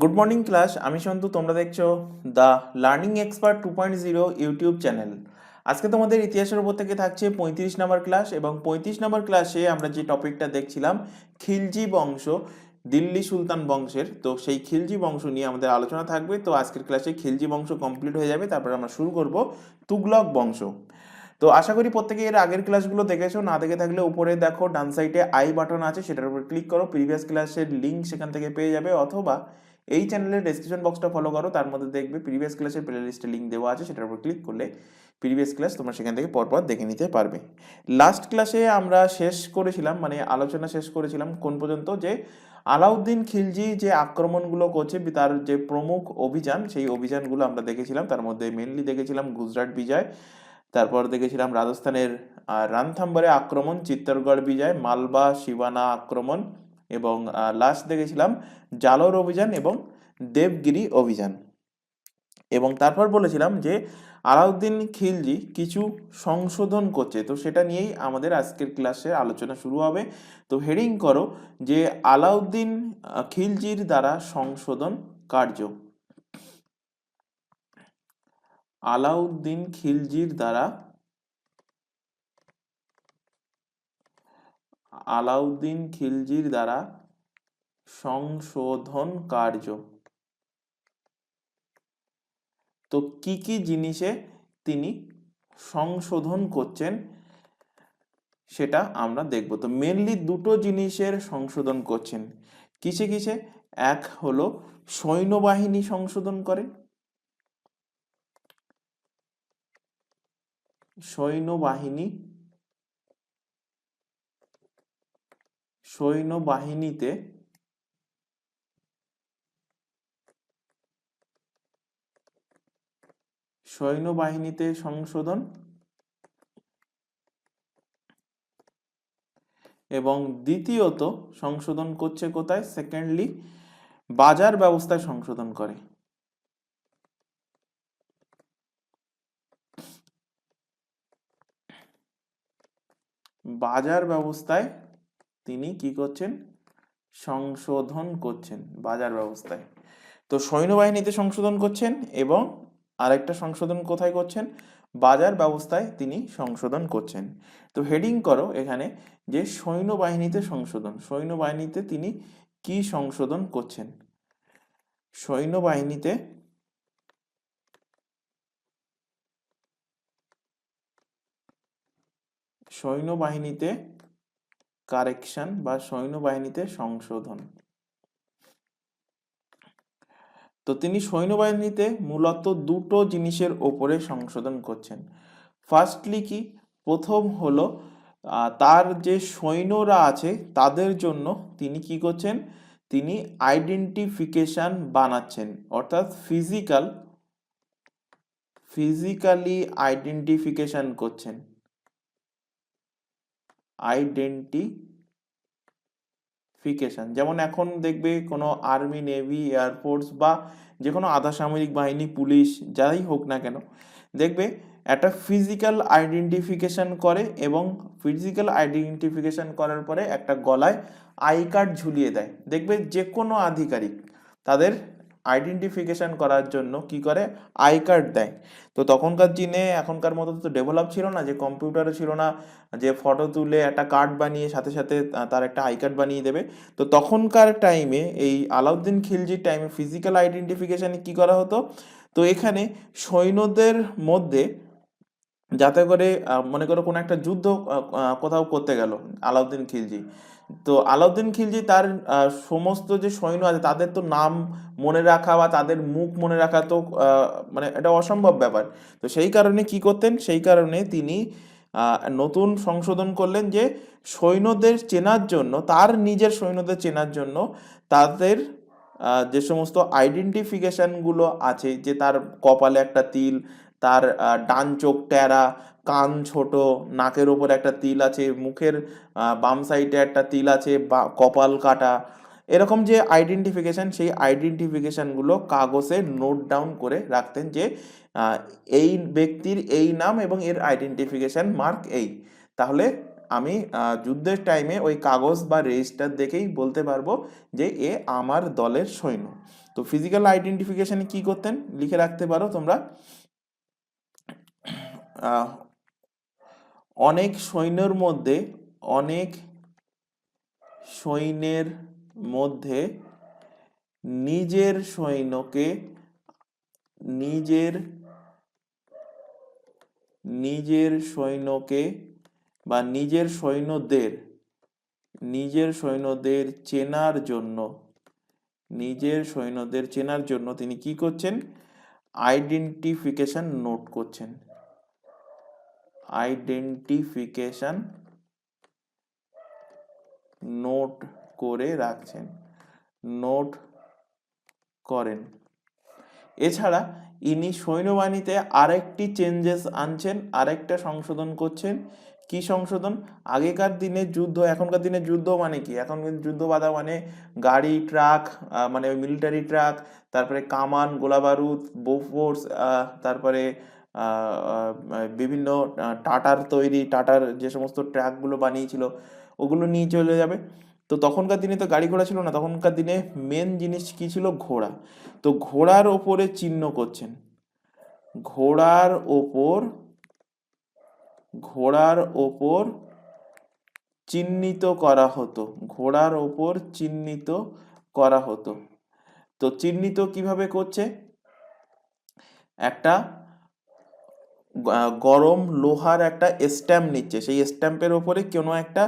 Good morning class, আমি সন্তু। তোমরা দেখছো the learning expert 2.0 YouTube channel. আজকে তোমাদের ইতিহাসের উপর থেকে থাকছে 35 নম্বর ক্লাস, এবং 35 নম্বর ক্লাসে আমরা যে টপিকটা দেখছিলাম খিলজি বংশ, দিল্লি সুলতান বংশের। তো সেই খিলজি বংশ নিয়ে আমাদের আলোচনা থাকবে। তো আজকের ক্লাসে খিলজি বংশ কমপ্লিট হয়ে যাবে, তারপর আমরা শুরু করব তুগলক বংশ। তো আশা করি প্রত্যেকে এর আগের ক্লাসগুলো দেখেছো। না দেখে থাকলে উপরে দেখো ডান সাইডে আই বাটন আছে, সেটার উপর ক্লিক করো, প্রিভিয়াস ক্লাসের লিঙ্ক সেখান থেকে পেয়ে যাবে। অথবা এই চ্যানেলের ডেসক্রিপশন বক্সটা ফলো করো, তার মধ্যে দেখবে প্রিভিয়াস ক্লাসের প্লে লিস্টের লিঙ্ক দেওয়া আছে, সেটার উপর ক্লিক করলে প্রিভিয়াস ক্লাস তোমরা সেখান থেকে পরপর দেখে নিতে পারবে। লাস্ট ক্লাসে আমরা শেষ করেছিলাম, মানে আলোচনা শেষ করেছিলাম কোন পর্যন্ত, যে আলাউদ্দিন খিলজি যে আক্রমণগুলো করছে, তার যে প্রমুখ অভিযান, সেই অভিযানগুলো আমরা দেখেছিলাম। তার মধ্যে মেনলি দেখেছিলাম গুজরাট বিজয়, তারপর দেখেছিলাম রাজস্থানের রানথাম্বরে আক্রমণ, চিত্তরগড় বিজয়, মালবা শিবানা আক্রমণ, এবং লাস্ট দেখেছিলাম জালোর অভিযান এবং দেবগিরি অভিযান। এবং তারপর বলেছিলাম যে আলাউদ্দিন খিলজি কিছু সংশোধন করছে, তো সেটা নিয়েই আমাদের আজকের ক্লাসে আলোচনা শুরু হবে। তো হেডিং করো যে আলাউদ্দিন খিলজির দ্বারা সংশোধন কার্য। আলাউদ্দিন খিলজির দ্বারা আলাউদ্দিন খিলজির দ্বারা সংশোধন কার্য। তো কি কি জিনিসে তিনি সংশোধন করছেন সেটা আমরা দেখব। তো মেনলি দুটো জিনিসের সংশোধন করছেন। কিসে কিসে? এক হলো সৈন্যবাহিনী সংশোধন করেন, সৈন্যবাহিনী সৈন্যবাহিনীতে সৈন্যবাহিনীতে সংশোধন, এবং দ্বিতীয়ত সংশোধন করছে কোথায়? সেকেন্ডলি বাজার ব্যবস্থায় সংশোধন করে। বাজার ব্যবস্থায় তিনি কি করছেন? সংশোধন করছেন বাজার ব্যবস্থায়। তো সৈন্যবাহিনীতে সংশোধন করছেন, এবং আরেকটা সংশোধন কোথায় করছেন? বাজার ব্যবস্থায় তিনি সংশোধন করছেন। তো হেডিং করো এখানে যে সৈন্যবাহিনীতে সংশোধন, সৈন্যবাহিনীতে তিনি কি সংশোধন করছেন? সৈন্যবাহিনীতে সৈন্যবাহিনীতে কারেকশন বা সৈন্যবাহিনীতে সংশোধন। তো তিনি সৈন্যবাহিনীতে মূলত দুটো জিনিসের ওপরে সংশোধন করছেন। ফার্স্টলি কি? প্রথম হলো তার যে সৈন্যরা আছে তাদের জন্য তিনি কি করছেন? তিনি আইডেন্টিফিকেশন বানাচ্ছেন, অর্থাৎ ফিজিক্যালি আইডেন্টিফিকেশন করছেন। আইডেন্টিফিকেশন, যেমন এখন দেখবে কোনো আর্মি, নেভি, এয়ারফোর্স বা যে কোনো আধা সামরিক বাহিনী, পুলিশ, যাই হোক না কেন, দেখবে একটা ফিজিক্যাল আইডেন্টিফিকেশন করে, এবং ফিজিক্যাল আইডেন্টিফিকেশন করার পরে একটা গলায় আই কার্ড ঝুলিয়ে দেয়। দেখবে যে কোনো আধিকারিক তাদের আইডেন্টিফিকেশন করার জন্য কি করে? আই কার্ড দেয়। তো তখনকার দিনে এখনকার মতো তো ডেভেলপ ছিল না, যে কম্পিউটারও ছিল না, যে ফটো তুলে একটা কার্ড বানিয়ে সাথে সাথে তার একটা আই কার্ড বানিয়ে দেবে। তো তখনকার টাইমে, এই আলাউদ্দিন খিলজির টাইমে ফিজিক্যাল আইডেন্টিফিকেশানে কি করা হতো? তো এখানে সৈন্যদের মধ্যে যাতে করে মনে করো কোনো একটা যুদ্ধ কোথাও করতে গেল আলাউদ্দিন খিলজি, তো আলাউদ্দিন খিলজি তার সমস্ত যে সৈন্য আছে তাদের তো নাম মনে রাখা বা তাদের মুখ মনে রাখা তো মানে এটা অসম্ভব ব্যাপার। তো সেই কারণে কি করতেন? সেই কারণে তিনি নতুন সংশোধন করলেন যে সৈন্যদের চেনার জন্য, তার নিজের সৈন্যদের চেনার জন্য তাদের যে সমস্ত আইডেন্টিফিকেশনগুলো আছে, যে তার কপালে একটা তিল, তার ডান চোখ টেরা, কান ছোট, নাকের ওপর একটা তিল আছে, মুখের বাম সাইডে একটা তিল আছে, বা কপাল কাটা, এরকম যে আইডেন্টিফিকেশন, সেই আইডেন্টিফিকেশনগুলো কাগজে নোট ডাউন করে রাখতেন, যে এই ব্যক্তির এই নাম এবং এর আইডেন্টিফিকেশন মার্ক এই। তাহলে আমি যুদ্ধের টাইমে ওই কাগজ বা রেজিস্টার দেখেই বলতে পারবো যে এ আমার দলের সৈন্য। তো ফিজিক্যাল আইডেন্টিফিকেশনে কি করতেন লিখে রাখতে পারো তোমরা, আহ, অনেক সৈন্যের মধ্যে নিজের সৈন্যকে নিজের নিজের সৈন্যকে বা নিজের সৈন্যদের চেনার জন্য তিনি কি করছেন, আইডেন্টিফিকেশন নোট করে রাখছেন, নোট করেন। এছাড়া ইনি সৈন্যবাহিনীতে আরেকটি চেঞ্জেস আনছেন, আরেকটা সংশোধন করছেন। কি সংশোধন? আগেকার দিনে যুদ্ধ, এখনকার দিনে যুদ্ধ মানে কি, এখন যুদ্ধ বাধা মানে গাড়ি ট্রাক, মানে মিলিটারি ট্রাক, তারপরে কামান গোলা বারুদ বোফোর্স, তারপরে বিভিন্ন টাটার যে সমস্ত ট্রাকগুলো বানিয়েছিল ওগুলো নিয়ে চলে যাবে। তো তখনকার দিনে তো গাড়ি ঘোড়া ছিল না, তখনকার দিনে মেন জিনিস কি ছিল, ঘোড়া। তো ঘোড়ার ওপরে চিহ্ন করছেন, ঘোড়ার ওপর চিহ্নিত করা হতো। তো চিহ্নিত কিভাবে করছে, একটা গরম লোহার একটা স্ট্যাম্প নিচ্ছে, সেই স্ট্যাম্পের ওপরে কোনো একটা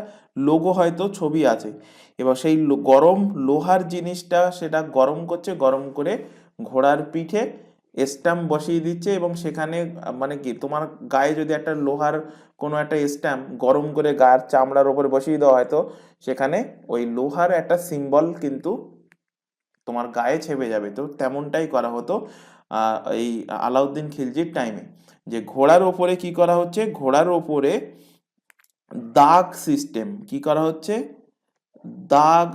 লোগো হয়তো ছবি আছে, এবার সেই গরম লোহার জিনিসটা সেটা গরম করছে, গরম করে ঘোড়ার পিঠে স্ট্যাম্প বসিয়ে দিচ্ছে, এবং সেখানে মানে কি তোমার গায়ে যদি একটা লোহার কোনো একটা স্ট্যাম্প গরম করে গায়ের চামড়ার ওপরে বসিয়ে দেওয়া হয়, তো সেখানে ওই লোহার একটা সিম্বল কিন্তু তোমার গায়ে ছেপে যাবে। তো তেমনটাই করা হতো এই আলাউদ্দিন খিলজির টাইমে, যে ঘোড়ার ওপরে কি করা হচ্ছে, ঘোড়ার ওপরে দাগ সিস্টেম কি করা হচ্ছে, দাগ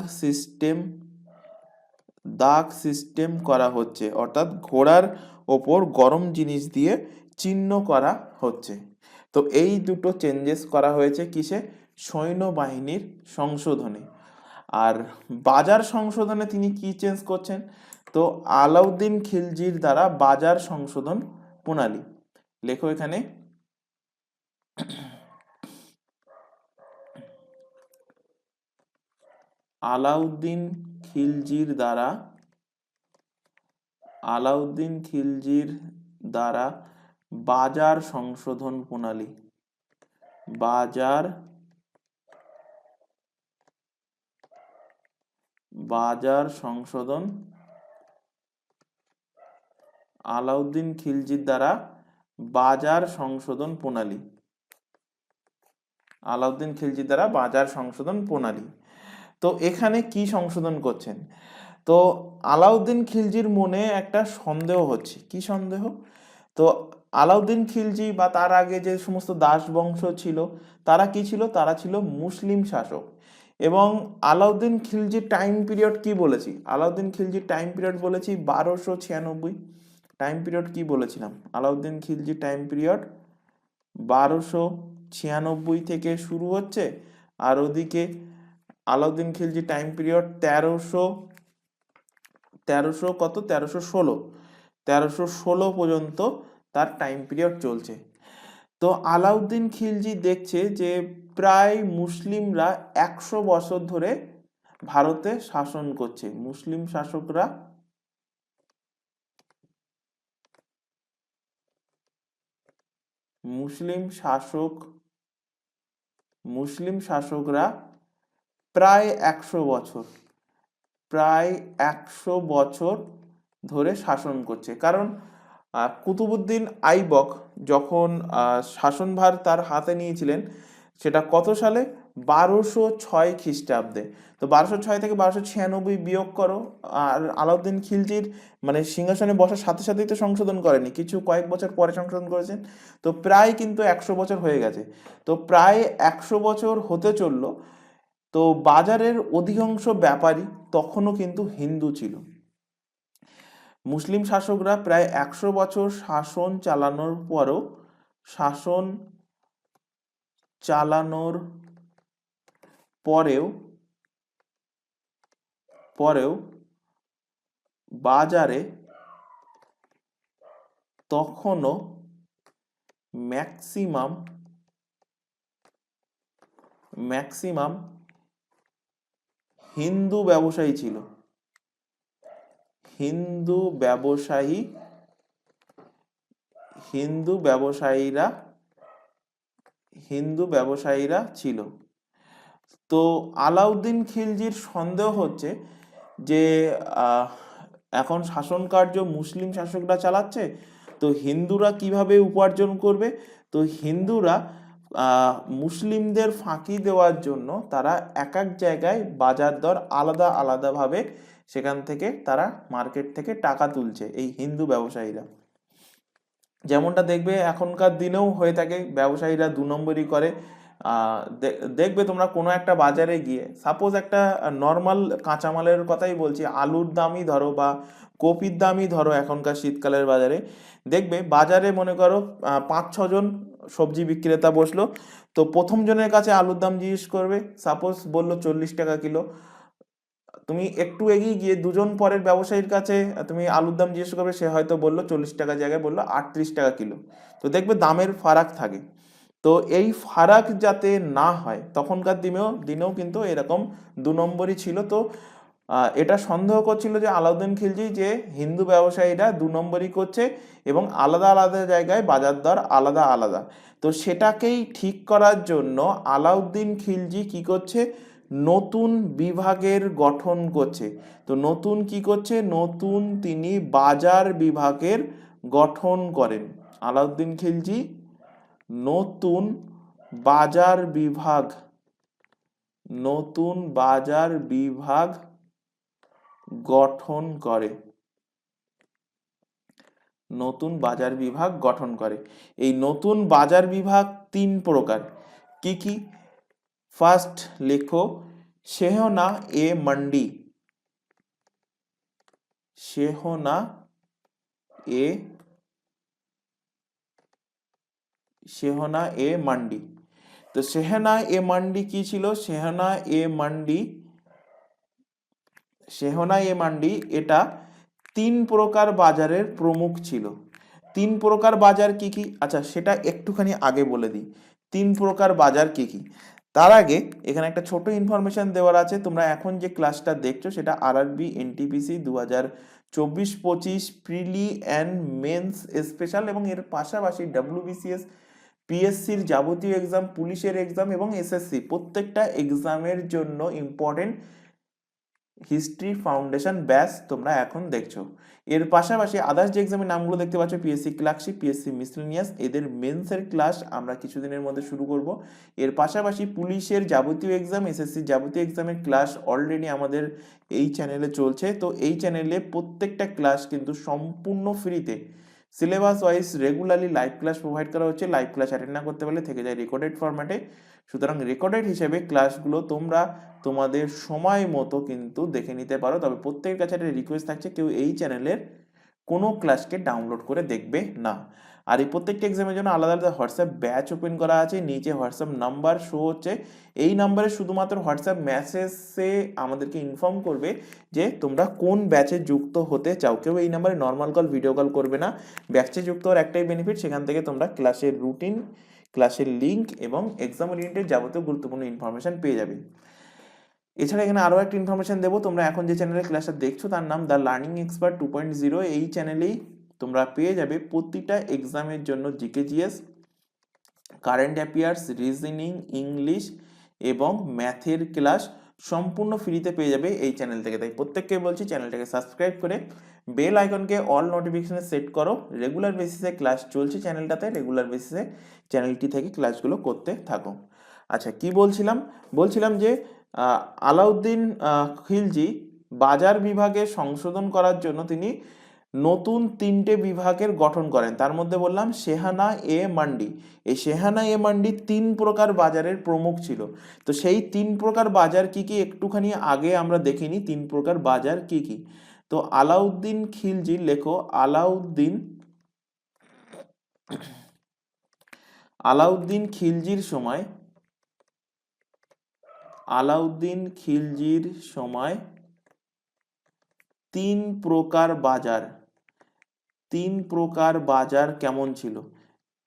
সিস্টেম করা হচ্ছে, অর্থাৎ ঘোড়ার ওপর গরম জিনিস দিয়ে চিহ্ন করা হচ্ছে। তো এই দুটো চেঞ্জেস করা হয়েছে কিসে, সৈন্যবাহিনীর সংশোধনে। আর বাজার সংশোধনে তিনি কি চেঞ্জ করছেন, তো আলাউদ্দিন খিলজির দ্বারা বাজার সংশোধন প্রণালী, লেখো এখানে, আলাউদ্দিন খিলজির দ্বারা বাজার সংশোধন প্রণালী, বাজার সংশোধন, আলাউদ্দিন খিলজির দ্বারা বাজার সংশোধন প্রণালী, আলাউদ্দিন খিলজির দ্বারা বাজার সংশোধন প্রণালী। তো এখানে কি সংশোধন করছেন, তো আলাউদ্দিন খিলজির মনে একটা সন্দেহ হচ্ছে, কি সন্দেহ, তো আলাউদ্দিন খিলজি বা তার আগে যে সমস্ত দাস বংশ ছিল তারা কি ছিল, তারা ছিল মুসলিম শাসক। এবং আলাউদ্দিন খিলজির টাইম পিরিয়ড কি বলেছি, আলাউদ্দিন খিলজির টাইম পিরিয়ড বলেছি 1296। টাইম পিরিয়ড কি বলেছিলাম, আলাউদ্দিন খিলজির টাইম পিরিয়ড 1296 থেকে শুরু হচ্ছে, আর ওদিকে আলাউদ্দিন খিলজি টাইম পিরিয়ড 1316 পর্যন্ত তার টাইম পিরিয়ড চলছে। তো আলাউদ্দিন খিলজি দেখছে যে প্রায় মুসলিমরা 100 বছর ধরে ভারতে শাসন করছে, মুসলিম শাসকরা প্রায় 100 বছর ধরে শাসন করছে। কারণ কুতুবুদ্দিন আইবক যখন শাসনভার তার হাতে নিয়েছিলেন, সেটা কত সালে, 1206 খ্রিস্টাব্দে। তো 1206 থেকে 1296 বিয়োগ করো, আর আলাউদ্দিন খিলজির মানে সিংহাসনে বসার সাথে সাথেই তো সংশোধন করেনি, কিছু কয়েক বছর পরে সংশোধন করেছেন। তো প্রায় কিন্তু 100 বছর হয়ে গেছে, তো প্রায় 100 বছর হতে চললো। তো বাজারের অধিকাংশ ব্যাপারী তখনও কিন্তু হিন্দু ছিল। মুসলিম শাসকরা প্রায় 100 বছর শাসন চালানোর পরেও বাজারে তখনও ম্যাক্সিমাম হিন্দু ব্যবসায়ী ছিল। হিন্দু ব্যবসায়ীরা ছিল। তো আলাউদ্দিন খিলজির সন্দেহ হচ্ছে যে এখন শাসন কার্য মুসলিম শাসকরা চালাচ্ছে, তো হিন্দুরা কিভাবে উপার্জন করবে। তো হিন্দুরা মুসলিমদের ফাঁকি দেওয়ার জন্য তারা এক এক জায়গায় বাজার দর আলাদা আলাদাভাবে সেখান থেকে তারা মার্কেট থেকে টাকা তুলছে, এই হিন্দু ব্যবসায়ীরা। যেমনটা দেখবে এখনকার দিনেও হয়ে থাকে, ব্যবসায়ীরা 2 নম্বরই করে। দেখবে তোমরা কোনো একটা বাজারে গিয়ে, সাপোজ একটা নর্মাল কাঁচামালের কথাই বলছি, আলুর দামই ধরো বা কপির দামই ধরো, এখনকার শীতকালের বাজারে দেখবে বাজারে মনে করো 5-6 জন সবজি বিক্রেতা বসলো। তো প্রথম জনের কাছে আলুর দাম জিজ্ঞেস করবে, সাপোজ বললো 40 টাকা কিলো। তুমি একটু এগিয়ে গিয়ে 2 জন পরের ব্যবসায়ীর কাছে তুমি আলুর দাম জিজ্ঞেস করবে, সে হয়তো বললো 40 টাকা জায়গায় বললো 38 টাকা কিলো। তো দেখবে দামের ফারাক থাকে। তো এই ফারাক যাতে না হয়, তখনকার দিনেও কিন্তু এরকম 2 নম্বরই ছিল। তো এটা সন্দেহ করছিল যে আলাউদ্দিন খিলজি যে হিন্দু ব্যবসায়ীরা 2 নম্বরই করছে এবং আলাদা আলাদা জায়গায় বাজার দর আলাদা আলাদা। তো সেটাকেই ঠিক করার জন্য আলাউদ্দিন খিলজি কি করছে, নতুন বিভাগের গঠন করছে। তো নতুন কি করছে, নতুন তিনি বাজার বিভাগের গঠন করেন। আলাউদ্দিন খিলজি নতুন বাজার বিভাগ গঠন করে। এই নতুন বাজার বিভাগ 3 প্রকার। কি কি? ফার্স্ট লেখো, সেহনা এ মান্ডি। সেহনা এ মান্ডি। তো সেহনা এ মান্ডি কি ছিল? সেহনা এ মান্ডি এটা 3 প্রকার বাজারের প্রমুখ ছিল। 3 প্রকার বাজার কি কি? আচ্ছা, সেটা একটুখানি আগে বলে দিই 3 প্রকার বাজার কি কি। তার আগে এখানে একটা ছোট ইনফরমেশন দেওয়ার আছে। তোমরা এখন যে ক্লাসটা দেখছো সেটা RRB NTPC 2024-25 prelim and mains special, এবং এর পাশাপাশি ডব্লিউবিসিএস পিএসসির যাবতীয় এক্সাম, পুলিশের এক্সাম এবং এসএসসি প্রত্যেকটা এক্সামের জন্য ইম্পর্টেন্ট হিস্ট্রি ফাউন্ডেশন ব্যাচ তোমরা এখন দেখছো। এর পাশাপাশি আদার্স যে এক্সামের নামগুলো দেখতে পাচ্ছ, পিএসসি ক্লার্কশিপ, পিএসসি মিসলেনিয়াস, এদের মেন্সের ক্লাস আমরা কিছুদিনের মধ্যে শুরু করব। এর পাশাপাশি পুলিশের যাবতীয় এক্সাম, এসএসসির যাবতীয় এক্সামের ক্লাস অলরেডি আমাদের এই চ্যানেলে চলছে। তো এই চ্যানেলে প্রত্যেকটা ক্লাস কিন্তু সম্পূর্ণ ফ্রিতে syllabus wise regularly live class provide করা হচ্ছে। লাইভ ক্লাস অ্যাটেন্ড না করতে পারলে থেকে যায় রেকর্ডেড ফরম্যাটে। সুতরাং রেকর্ডেড হিসেবে ক্লাসগুলো তোমরা তোমাদের সময় মতো কিন্তু দেখে নিতে পারো। তবে প্রত্যেকের কাছে একটা রিকোয়েস্ট থাকছে, কেউ এই চ্যানেলের কোনো ক্লাসকে ডাউনলোড করে দেখবে না। আর এই প্রত্যেকটা এক্সামের জন্য আলাদা আলাদা হোয়াটসঅ্যাপ ব্যাচ ওপেন করা আছে। নিচে হোয়াটসঅ্যাপ নাম্বার শো হচ্ছে, এই নাম্বারে শুধুমাত্র হোয়াটসঅ্যাপ মেসেজে আমাদেরকে ইনফর্ম করবে যে তোমরা কোন ব্যাচে যুক্ত হতে চাও। কেউ এই নাম্বারে নর্মাল কল, ভিডিও কল করবে না। ব্যাচে যুক্ত হওয়ার একটাই বেনিফিট, সেখান থেকে তোমরা ক্লাসের রুটিন, ক্লাসের লিঙ্ক এবং এক্সাম ওরিয়েন্টেড যাবতীয় গুরুত্বপূর্ণ ইনফরমেশন পেয়ে যাবে। এছাড়া এখানে আরও একটা ইনফরমেশন দেবো, তোমরা এখন যে চ্যানেলের ক্লাসটা দেখছো তার নাম দ্য লার্নিং এক্সপার্ট 2.0। এই চ্যানেলেই তোমরা পেয়ে যাবে প্রতিটা এক্সামের জন্য GK, GS, current affairs, reasoning, English এবং ম্যাথের ক্লাস সম্পূর্ণ ফ্রিতে পেয়ে যাবে এই চ্যানেল থেকে। তাই প্রত্যেককে বলছি চ্যানেলটাকে সাবস্ক্রাইব করে বেল আইকনকে অল নোটিফিকেশনে সেট করো। রেগুলার বেসিসে ক্লাস চলছে চ্যানেলটাতে, রেগুলার বেসিসে চ্যানেলটি থেকে ক্লাসগুলো করতে থাকো। আচ্ছা, কি বলছিলাম যে আলাউদ্দিন খিলজি বাজার বিভাগে সংশোধন করার জন্য তিনি নতুন 3টে বিভাগের গঠন করেন। তার মধ্যে বললাম সেহানা এ মান্ডি। এই সেহানা এ মান্ডি 3 প্রকার বাজারের প্রমুখ ছিল। তো সেই 3 প্রকার বাজার কি কি একটুখানি আগে আমরা দেখিনি, 3 প্রকার বাজার কি কি। তো আলাউদ্দিন খিলজি, লেখো আলাউদ্দিন খিলজির সময় তিন প্রকার বাজার, তিন প্রকার বাজার কেমন ছিল?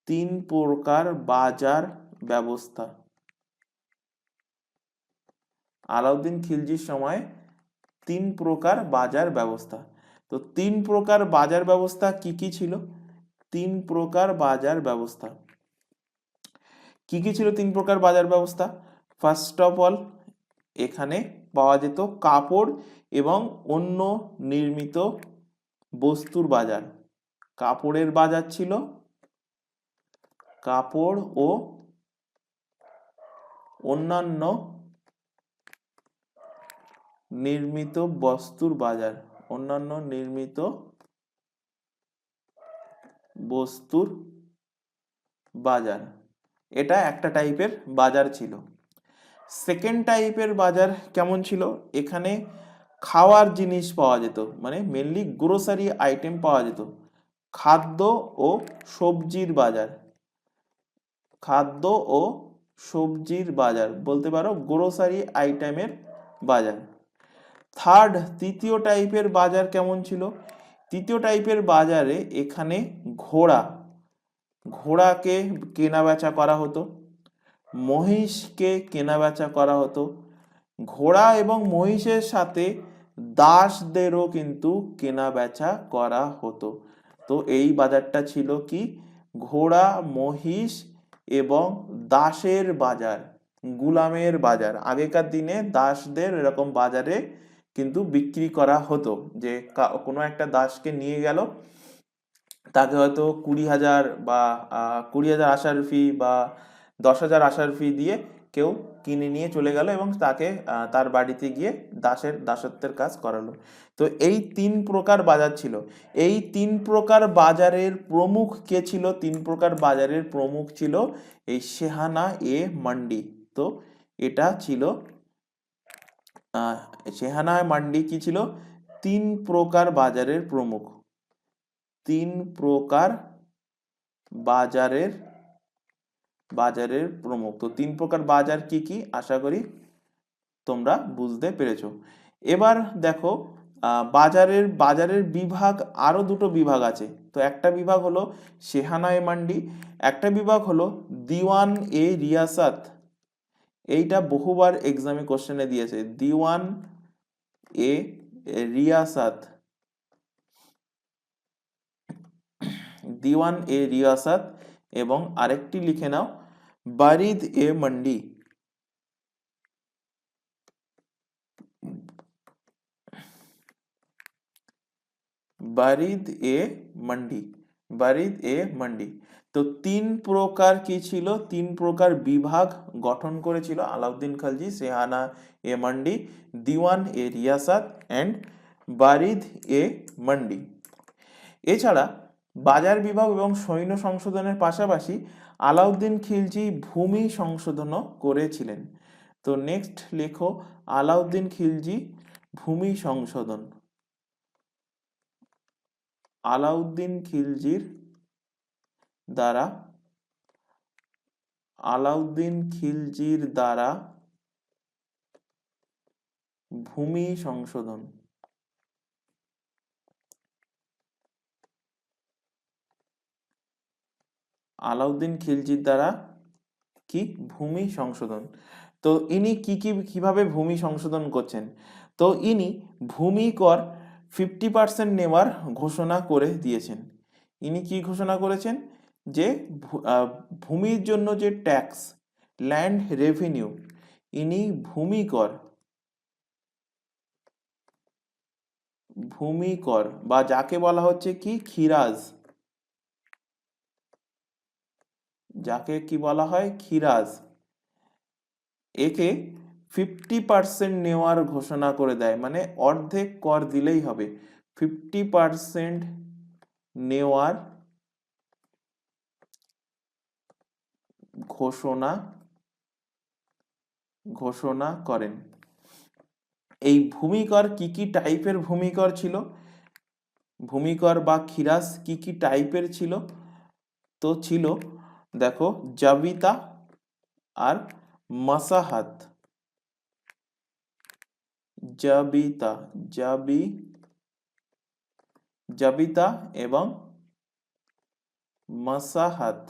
তিন প্রকার বাজার ব্যবস্থা আলাউদ্দিন খিলজির সময় তিন প্রকার বাজার ব্যবস্থা। তো তিন প্রকার বাজার ব্যবস্থা কি কি ছিল? তিন প্রকার বাজার ব্যবস্থা কি কি ছিল? তিন প্রকার বাজার ব্যবস্থা, ফার্স্ট অফ অল এখানে পাওয়া যেত কাপড় এবং অন্য নির্মিত বস্তুর বাজার। কাপড়ের বাজার ছিল, কাপড় ও অন্যান্য নির্মিত বস্তুর বাজার, অন্যান্য নির্মিত বস্তুর বাজার, এটা একটা টাইপের বাজার ছিল। সেকেন্ড টাইপের বাজার কেমন ছিল? এখানে খাওয়ার জিনিস পাওয়া যেত, মানে মেনলি গ্রোসারি আইটেম পাওয়া যেত। খাদ্য ও সবজির বাজার, খাদ্য ও সবজির বাজার বলতে পারো গ্রোসারি আইটেমের বাজার। তৃতীয় টাইপের বাজার কেমন ছিল? তৃতীয় টাইপের বাজারে এখানে ঘোড়াকে কেনা বেচা করা হতো, মহিষকে কেনা বেচা করা হতো। ঘোড়া এবং মহিষের সাথে দাসদেরও কিন্তু কেনা বেচা করা হতো। তো এই বাজারটা ছিল কি? ঘোড়া, মহিষ এবং দাসের বাজার, গুলামের বাজার। আগেকার দিনে দাসদের এরকম বাজারে কিন্তু বিক্রি করা হতো, যে কোনো একটা দাসকে নিয়ে গেল, তাকে হয়তো 20,000 বা 20,000 আসার ফি বা 10,000 আসার ফি দিয়ে কেউ কিনে নিয়ে চলে গেল এবং তাকে তার বাড়িতে গিয়ে দাসত্বের কাজ করালো। তো এই তিন প্রকার বাজার ছিল। এই তিন প্রকার বাজারের প্রমুখ কে ছিল? তিন প্রকার বাজারের প্রমুখ ছিল এই শেহানা এ মান্ডি। তো এটা ছিল শেহানা মান্ডি কি ছিল? তিন প্রকার বাজারের প্রমুখ, তিন প্রকার বাজারের প্রমুখ। তো তিন প্রকার বাজার কি কি? আশা করি তোমরা বুঝতে পেরেছো। এবার দেখো বাজারের বিভাগ, আরো দুটো বিভাগ আছে। তো একটা বিভাগ হলো শেহানা এ মান্ডি, একটা বিভাগ হলো দিওয়ান এ রিয়াসাত। এইটা বহুবার এক্সামে কোশ্চেনে দিয়েছে, দিওয়ান এ রিয়াসাত, দিওয়ান এ রিয়াসাত। এবং আরেকটি লিখে নাও, বারিদ এ মান্ডি। বারিদ এ মান্ডি, বারিদ এ মান্ডি। তো তিন প্রকার কি ছিল? তিন প্রকার বিভাগ গঠন করেছিল আলাউদ্দিন খালজি, শেহানা এ মান্ডি, দিওয়ান এ রিয়াসাত এন্ড বারিদ এ মান্ডি। এছাড়া বাজার বিভাগ এবং সৈন্য সংশোধনের পাশাপাশি আলাউদ্দিন খিলজি ভূমি সংশোধনও করেছিলেন। তো নেক্সট লেখো, আলাউদ্দিন খিলজি ভূমি সংশোধন। আলাউদ্দিন খিলজির দ্বারা ভূমি সংশোধন। আলাউদ্দিন খিলজির দ্বারা কি? ভূমি সংশোধন। তো ইনি কিভাবে ভূমি সংশোধন করছেন? তো ইনি ভূমি কর 50% নেওয়ার ঘোষণা করে দিয়েছেন। ইনি কি ঘোষণা করেছেন? যে ভূমির জন্য যে ট্যাক্স, ল্যান্ড রেভিনিউ, ইনি ভূমি কর বা যাকে বলা হচ্ছে কি খিরাজ, যাকে কি বলা হয় খিরাজ, একে 50% নেওয়ার ঘোষণা করে দেয়। মানে অর্ধেক কর দিলেই হবে, 50% নেওয়ার ঘোষণা করেন। এই ভূমিকর কি কি টাইপের ভূমিকর ছিল? ভূমিকর বা খিরাস কি কি টাইপের ছিল? তো ছিল, দেখো, জাবিতা আর মাসাহাত। জাবিতা জাবিতা এবং মাসাহাত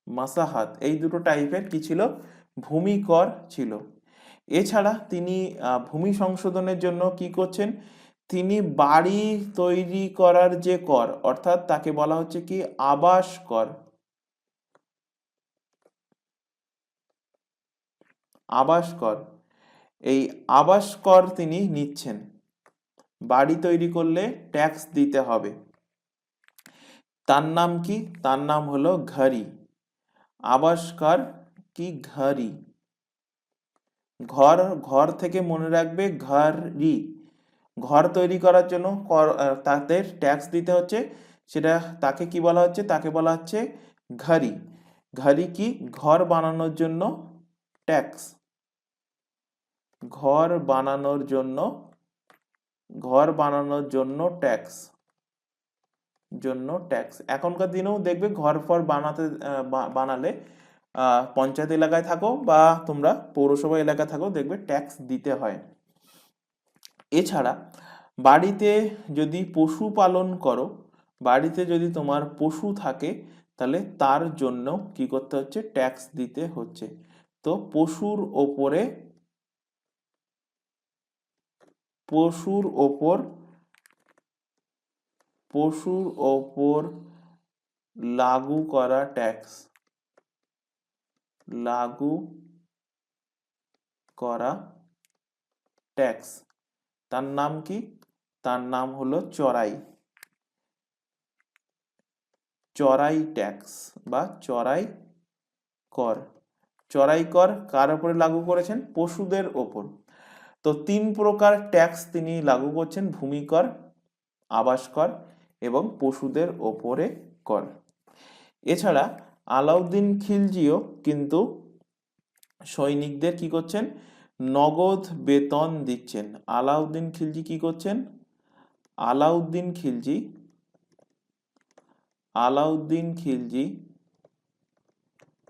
মাসাহাত এই দুটো টাইপের কি ছিল, ভূমি কর ছিল। এছাড়া তিনি ভূমি সংশোধনের জন্য কি করছেন, তিনি বাড়ি তৈরি করার যে কর, অর্থাৎ তাকে বলা হচ্ছে কি আবাস কর, আবাস কর, এই আবাস কর তিনি নিচ্ছেন। বাড়ি তৈরি করলে ট্যাক্স দিতে হবে। তার নাম কি, তার নাম হলো ঘরি। আবাস কর কি ঘরি, ঘর, ঘর থেকে মনে রাখবে ঘরি, ঘর তৈরি করার জন্য তাতে ট্যাক্স দিতে হচ্ছে, সেটা তাকে কি বলা হচ্ছে, তাকে বলা হচ্ছে ঘরি। ঘরি কি, ঘর বানানোর জন্য ট্যাক্স, ঘর বানানোর জন্য, ঘর বানানোর জন্য ট্যাক্স, জন্য ট্যাক্স। এখনকার দিনেও দেখবে ঘর ফর বানাতে বানালে পঞ্চায়েত এলাকায় থাকো বা তোমরা পৌরসভা এলাকায় থাকো, দেখবে ট্যাক্স দিতে হয়। এছাড়া বাড়িতে যদি পশু পালন করো, বাড়িতে যদি তোমার পশু থাকে, তাহলে তার জন্য কি করতে হচ্ছে, ট্যাক্স দিতে হচ্ছে। তো পশুর ওপরে, পশুর ওপর, পশুর ওপর লাগু করা ট্যাক্স, লাগু করা ট্যাক্স, তার নাম কি, তার নাম হলো চড়াই, চড়াই ট্যাক্স বা চড়াই কর। চড়াই কর কার উপরে লাগু করেছেন, পশুদের ওপর। তো তিন প্রকার ট্যাক্স তিনি লাগু করছেন, ভূমি কর, আবাস কর এবং পশুদের ওপরে কর। এছাড়া আলাউদ্দিন খিলজিও কিন্তু সৈনিকদের কি করছেন, নগদ বেতন দিচ্ছেন। আলাউদ্দিন খিলজি কি করছেন, আলাউদ্দিন খিলজি, আলাউদ্দিন খিলজি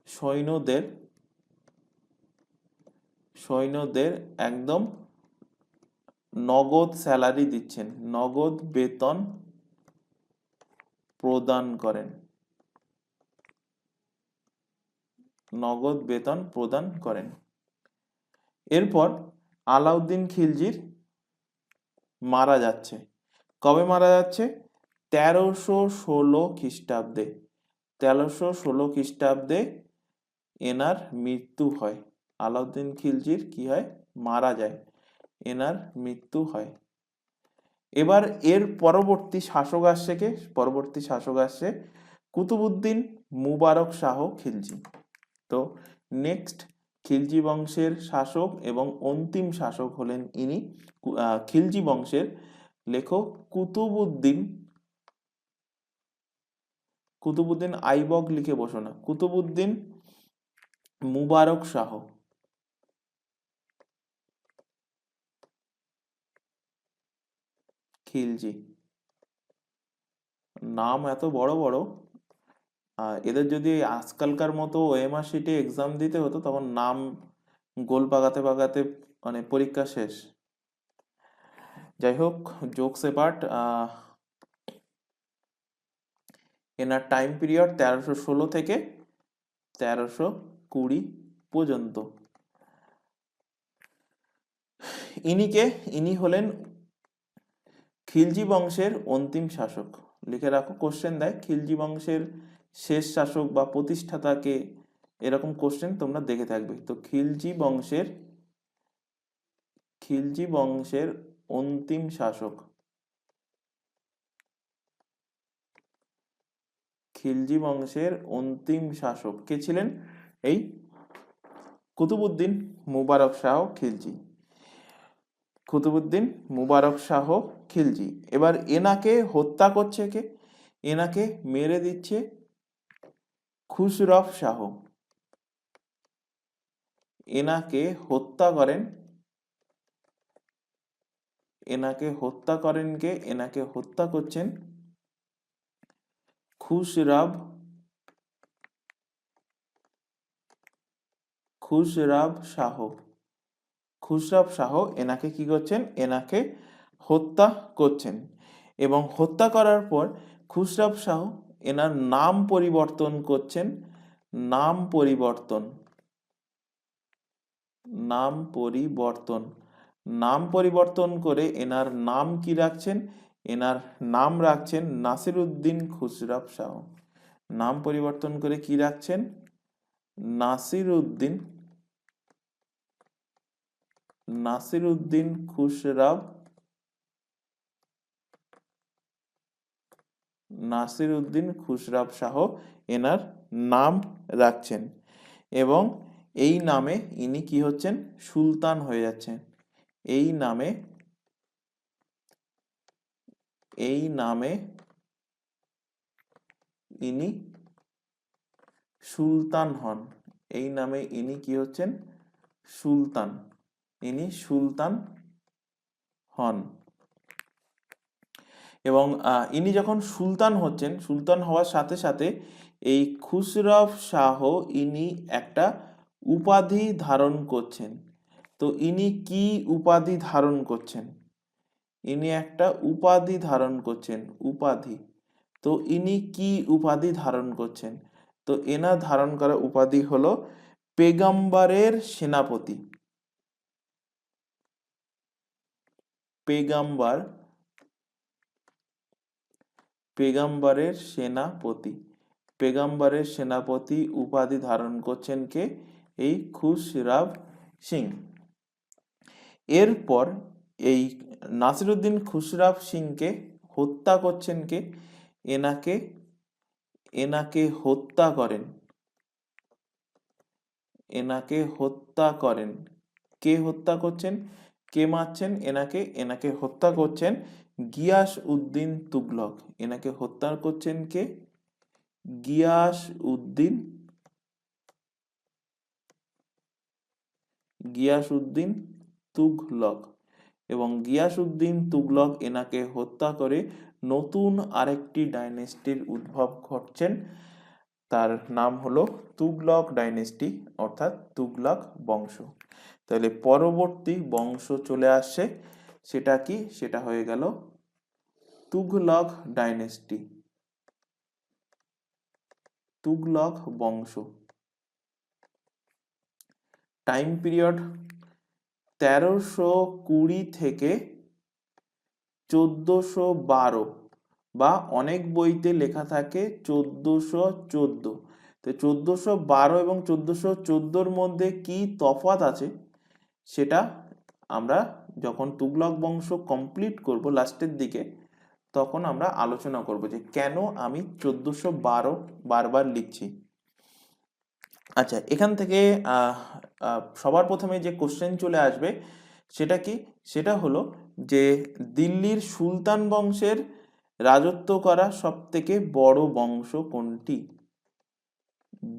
সৈন্যদের, সৈন্যদের একদম নগদ স্যালারি দিচ্ছেন, নগদ বেতন প্রদান করেন, নগদ বেতন প্রদান করেন। এরপর আলাউদ্দিন খিলজির মারা যাচ্ছে, কবে মারা যাচ্ছে, 1316 খ্রিস্টাব্দে, 1316 খ্রিস্টাব্দে এনার মৃত্যু হয়। আলাউদ্দিন খিলজির কি হয়, মারা যায়, এনার মৃত্যু হয়। এবার এর পরবর্তী শাসক আসছে কে, পরবর্তী শাসক আসছে কুতুবউদ্দিন মুবারক শাহ খিলজি। তো নেক্সট খিলজি বংশের শাসক এবং অন্তিম শাসক হলেন ইনি, খিলজি বংশের লেখক কুতুবউদ্দিন, কুতুবউদ্দিন আইবক লিখে বসো না, কুতুবউদ্দিন মুবারক শাহ খিলজি। নাম এত বড় বড়, এদের যদি আজকালকার মতো ওএমআর শিটে এক্সাম দিতে হতো, তখন নাম গোল পাকাতে পাকাতে মানে পরীক্ষা শেষ। যাই হোক, জোকস এপার্ট, এনার টাইম পিরিয়ড 1316 থেকে 1320 পর্যন্ত। ইনি হলেন খিলজি বংশের অন্তিম শাসক। লিখে রাখো, কোশ্চেন দেয় খিলজি বংশের শেষ শাসক বা প্রতিষ্ঠাতাকে, এরকম কোশ্চেন তোমরা দেখে থাকবে। তো খিলজি বংশের, খিলজি বংশের অন্তিম শাসক, খিলজি বংশের অন্তিম শাসক কে ছিলেন, এই কুতুবউদ্দিন মুবারক শাহ খিলজি, কুতুবউদ্দিন মুবারক শাহ খিলজি। এবার এনাকে হত্যা করছে কে, এনাকে মেরে দিচ্ছে খুসরব শাহ, এনাকে হত্যা করেন, এনাকে হত্যা করেন কে, এনাকে হত্যা করছেন খুসরব, খুসরব শাহ, খুসরব শাহ এনাকে কি করছেন, এনাকে হত্যা করছেন। এবং হত্যা করার পর খুসরাব শাহ এনার নাম পরিবর্তন করছেন, নাম পরিবর্তন, নাম পরিবর্তন, নাম পরিবর্তন করে এনার নাম কি রাখছেন, এনার নাম রাখছেন নাসিরউদ্দিন খুসরাব শাহ। নাম পরিবর্তন করে কি রাখছেন, নাসিরউদ্দিন, নাসিরউদ্দিন খুসরাব, নাসিরউদ্দিন খুসরাব শাহ এনার নাম রাখছেন। এবং এই নামে ইনি কি হচ্ছেন, সুলতান হয়ে যাচ্ছেন। এই নামে, এই নামে ইনি সুলতান হন। এই নামে ইনি কি হচ্ছেন, সুলতান, ইনি সুলতান হন। এবং ইনি যখন সুলতান হচ্ছেন, সুলতান হওয়ার সাথে সাথে এই খুসরাব শাহ ইনি একটা উপাধি ধারণ করছেন। তো ইনি কি উপাধি ধারণ করছেন, ইনি একটা উপাধি ধারণ করছেন, উপাধি। তো ইনি কি উপাধি ধারণ করছেন, তো এনার ধারণ করা উপাধি হলো পেগম্বরের সেনাপতি। পেগম্বর, পেগম্বরের সেনাপতি, পেগম্বরের সেনাপতি উপাধি ধারণ করছেন কে, এই খুসরাব সিং। এরপর এই নাসিরউদ্দিন খুসরাব সিংকে হত্যা করছেন কে, এনাকে, এনাকে হত্যা করেন, এনাকে হত্যা করেন, কে হত্যা করছেন, কে মারছেন এনাকে, এনাকে হত্যা করছেন গিয়াস উদ্দিন তুগলক। এনাকে হত্যা করছেন কে, গিয়াস উদ্দিন, গিয়াস উদ্দিন তুগলক। এবং গিয়াস উদ্দিন তুগলক এনাকে হত্যা করে নতুন আরেকটি ডাইনেস্টির উদ্ভব ঘটছেন, তার নাম হলো তুগলক ডাইনেস্টি, অর্থাৎ তুগলক বংশ। তাহলে পরবর্তী বংশ চলে আসছে, সেটা কি, সেটা হয়ে গেল তুগলক ডাইনেস্টি, তুগলক বংশ। টাইম পিরিয়ড 1320 থেকে 1412, বা অনেক বইতে লেখা থাকে 1414। তো 1412 এবং 1414-র মধ্যে কি তফাৎ আছে সেটা আমরা যখন তুগলক বংশ কমপ্লিট করব লাস্টের দিকে, তখন আমরা আলোচনা করব যে কেন আমি 1412 বারবার লিখছি। আচ্ছা, এখান থেকে সবার প্রথমে যে কোশ্চেন চলে আসবে সেটা কি, সেটা হলো যে দিল্লির সুলতান বংশের রাজত্ব করা সব থেকে বড় বংশ কোনটি,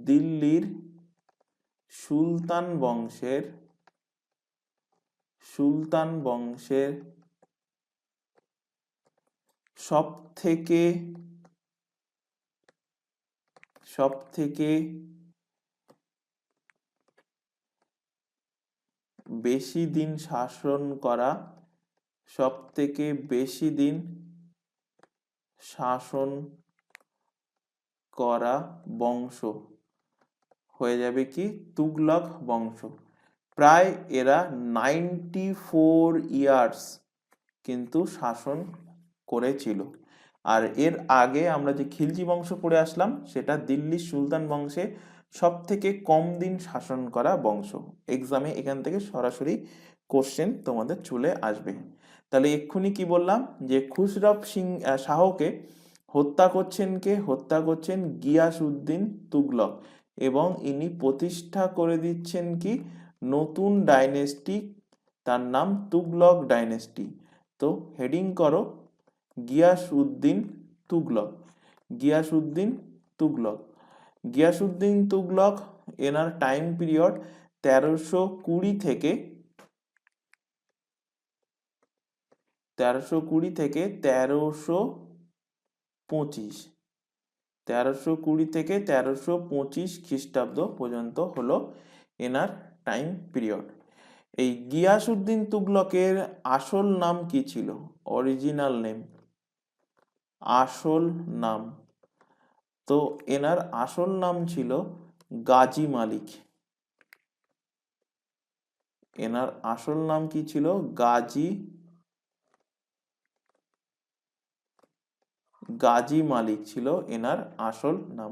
দিল্লির সুলতান বংশের, সুলতান বংশের সব থেকে বেশি দিন শাসন করা, সব থেকে বেশি দিন শাসন করা বংশ হয়ে যাবে কি, তুগলক বংশ। প্রায় এরা 94 ইয়ার্স কিন্তু শাসন করেছিল। আর এর আগে আমরা যে খিলজি বংশ পড়ে আসলাম, সেটা দিল্লির সুলতান বংশে সব থেকে কম দিন শাসন করা বংশ। এক্সামে এখান থেকে সরাসরি কোশ্চেন তোমাদের চলে আসবে। তাহলে এক্ষুনি কি বললাম, যে খুসরব সিং শাহকে হত্যা করছেন কে, হত্যা করছেন গিয়াস উদ্দিন তুগলক, এবং ইনি প্রতিষ্ঠা করে দিচ্ছেন কি, নতুন ডাইনেস্টি, তার নাম তুগলক ডাইনেস্টি। তো হেডিং করো গিয়াস উদ্দিন তুগলক, গিয়াস উদ্দিন তুগলক। গিয়াস উদ্দিন তুগলক এনার টাইম পিরিয়ড 1320 থেকে 1320 থেকে 1325 খ্রিস্টাব্দ পর্যন্ত হলো এনার টাইম পিরিয়ড। এই গিয়াস উদ্দিন তুগলকের আসল নাম কি ছিল, অরিজিনাল নেম, আসল নাম, তো এনার আসল নাম ছিল গাজী মালিক। এনার আসল নাম কি ছিল? গাজী মালিক ছিল এনার আসল নাম।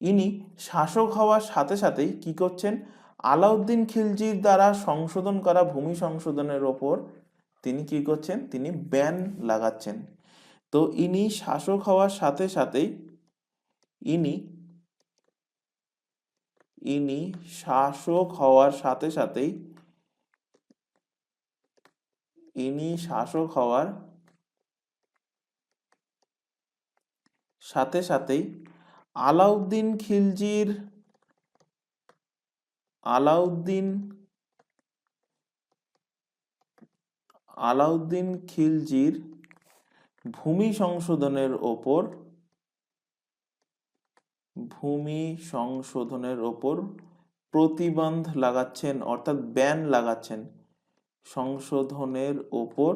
ইনি শাসক হওয়ার সাথে সাথেই কি করছেন? আলাউদ্দিন খিলজির দ্বারা সংশোধন করা ভূমি সংশোধনের ওপর তিনি কি করছেন? তিনি ব্যান লাগাচ্ছেন। তো ইনি শাসক হওয়ার সাথে সাথেই ইনি ইনি শাসক হওয়ার সাথে সাথেই ইনি শাসক হওয়ার সাথে সাথেই আলাউদ্দিন খিলজির আলাউদ্দিন আলাউদ্দিন খিলজির ভূমি সংশোধনের ওপর প্রতিবন্ধ লাগাচ্ছেন, অর্থাৎ ব্যান লাগাচ্ছেন। সংশোধনের ওপর